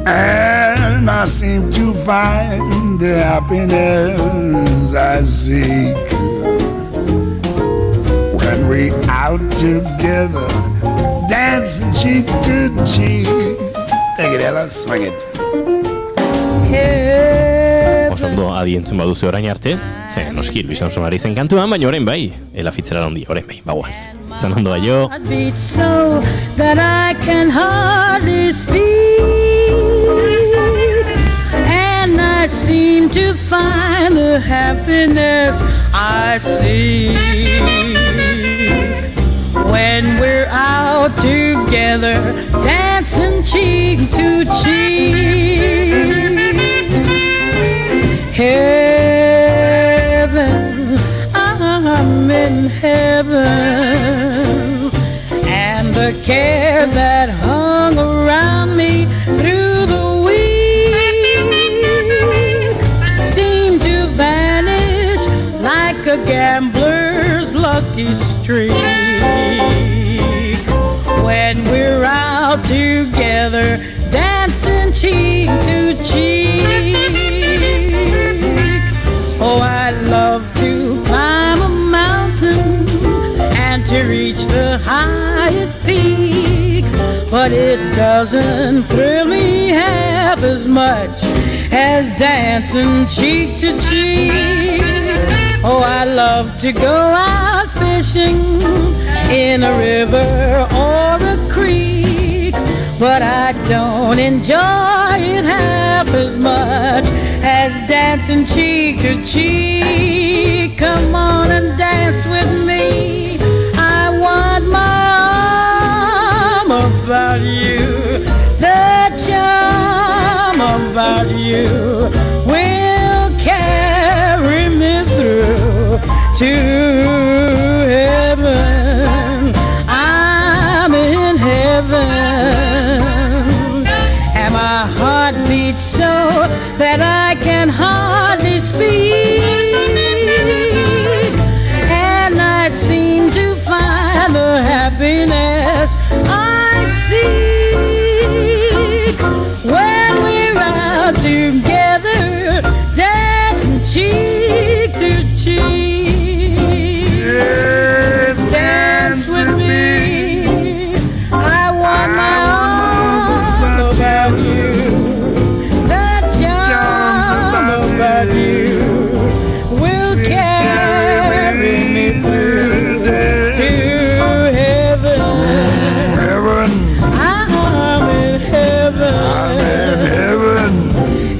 and I seem to find the happiness I seek when we out together, dancing cheek to cheek. Take it, Ella, swing it. Osondo adi entzun baduzu orain arte, zen noski Luis Armstrongari zen kantuan, baina orain bai, Ella Fitzgerald handi, orain bai, bagoaz. Zan ondo baio. Beat so that I can hardly speak, and I seem to find the happiness I seek when we're out together, dancing cheek to cheek. Heaven, I'm in heaven, and the cares that hung around me through the week seem to vanish like a gambler's lucky streak when we're out together, dancing cheek to cheek. Oh, I love to climb a mountain and to reach the highest peak, but it doesn't thrill me half as much as dancing cheek to cheek. Oh, I love to go out fishing in a river or a creek, but I don't enjoy it half as much as dancing cheek to cheek. Come on and dance with me, I want my arm about you. The charm about you will carry me through to heaven. I'm in heaven, and my heart beats so that I can hardly speak, and I seem to find the happiness I seek when we're out together, dancing cheek to cheek. Yes, dance with me, I want my arms about you. About you will carry me through to heaven. Heaven, I'm in heaven. I'm in heaven,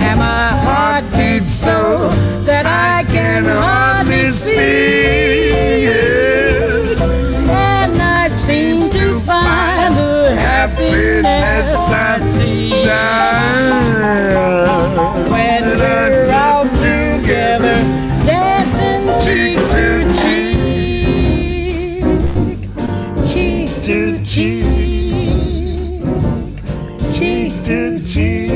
and my heart beats so that I can hardly speak, and I seem to find the happiness I see when we're out together, dancing cheek to cheek, cheek to cheek, cheek to cheek.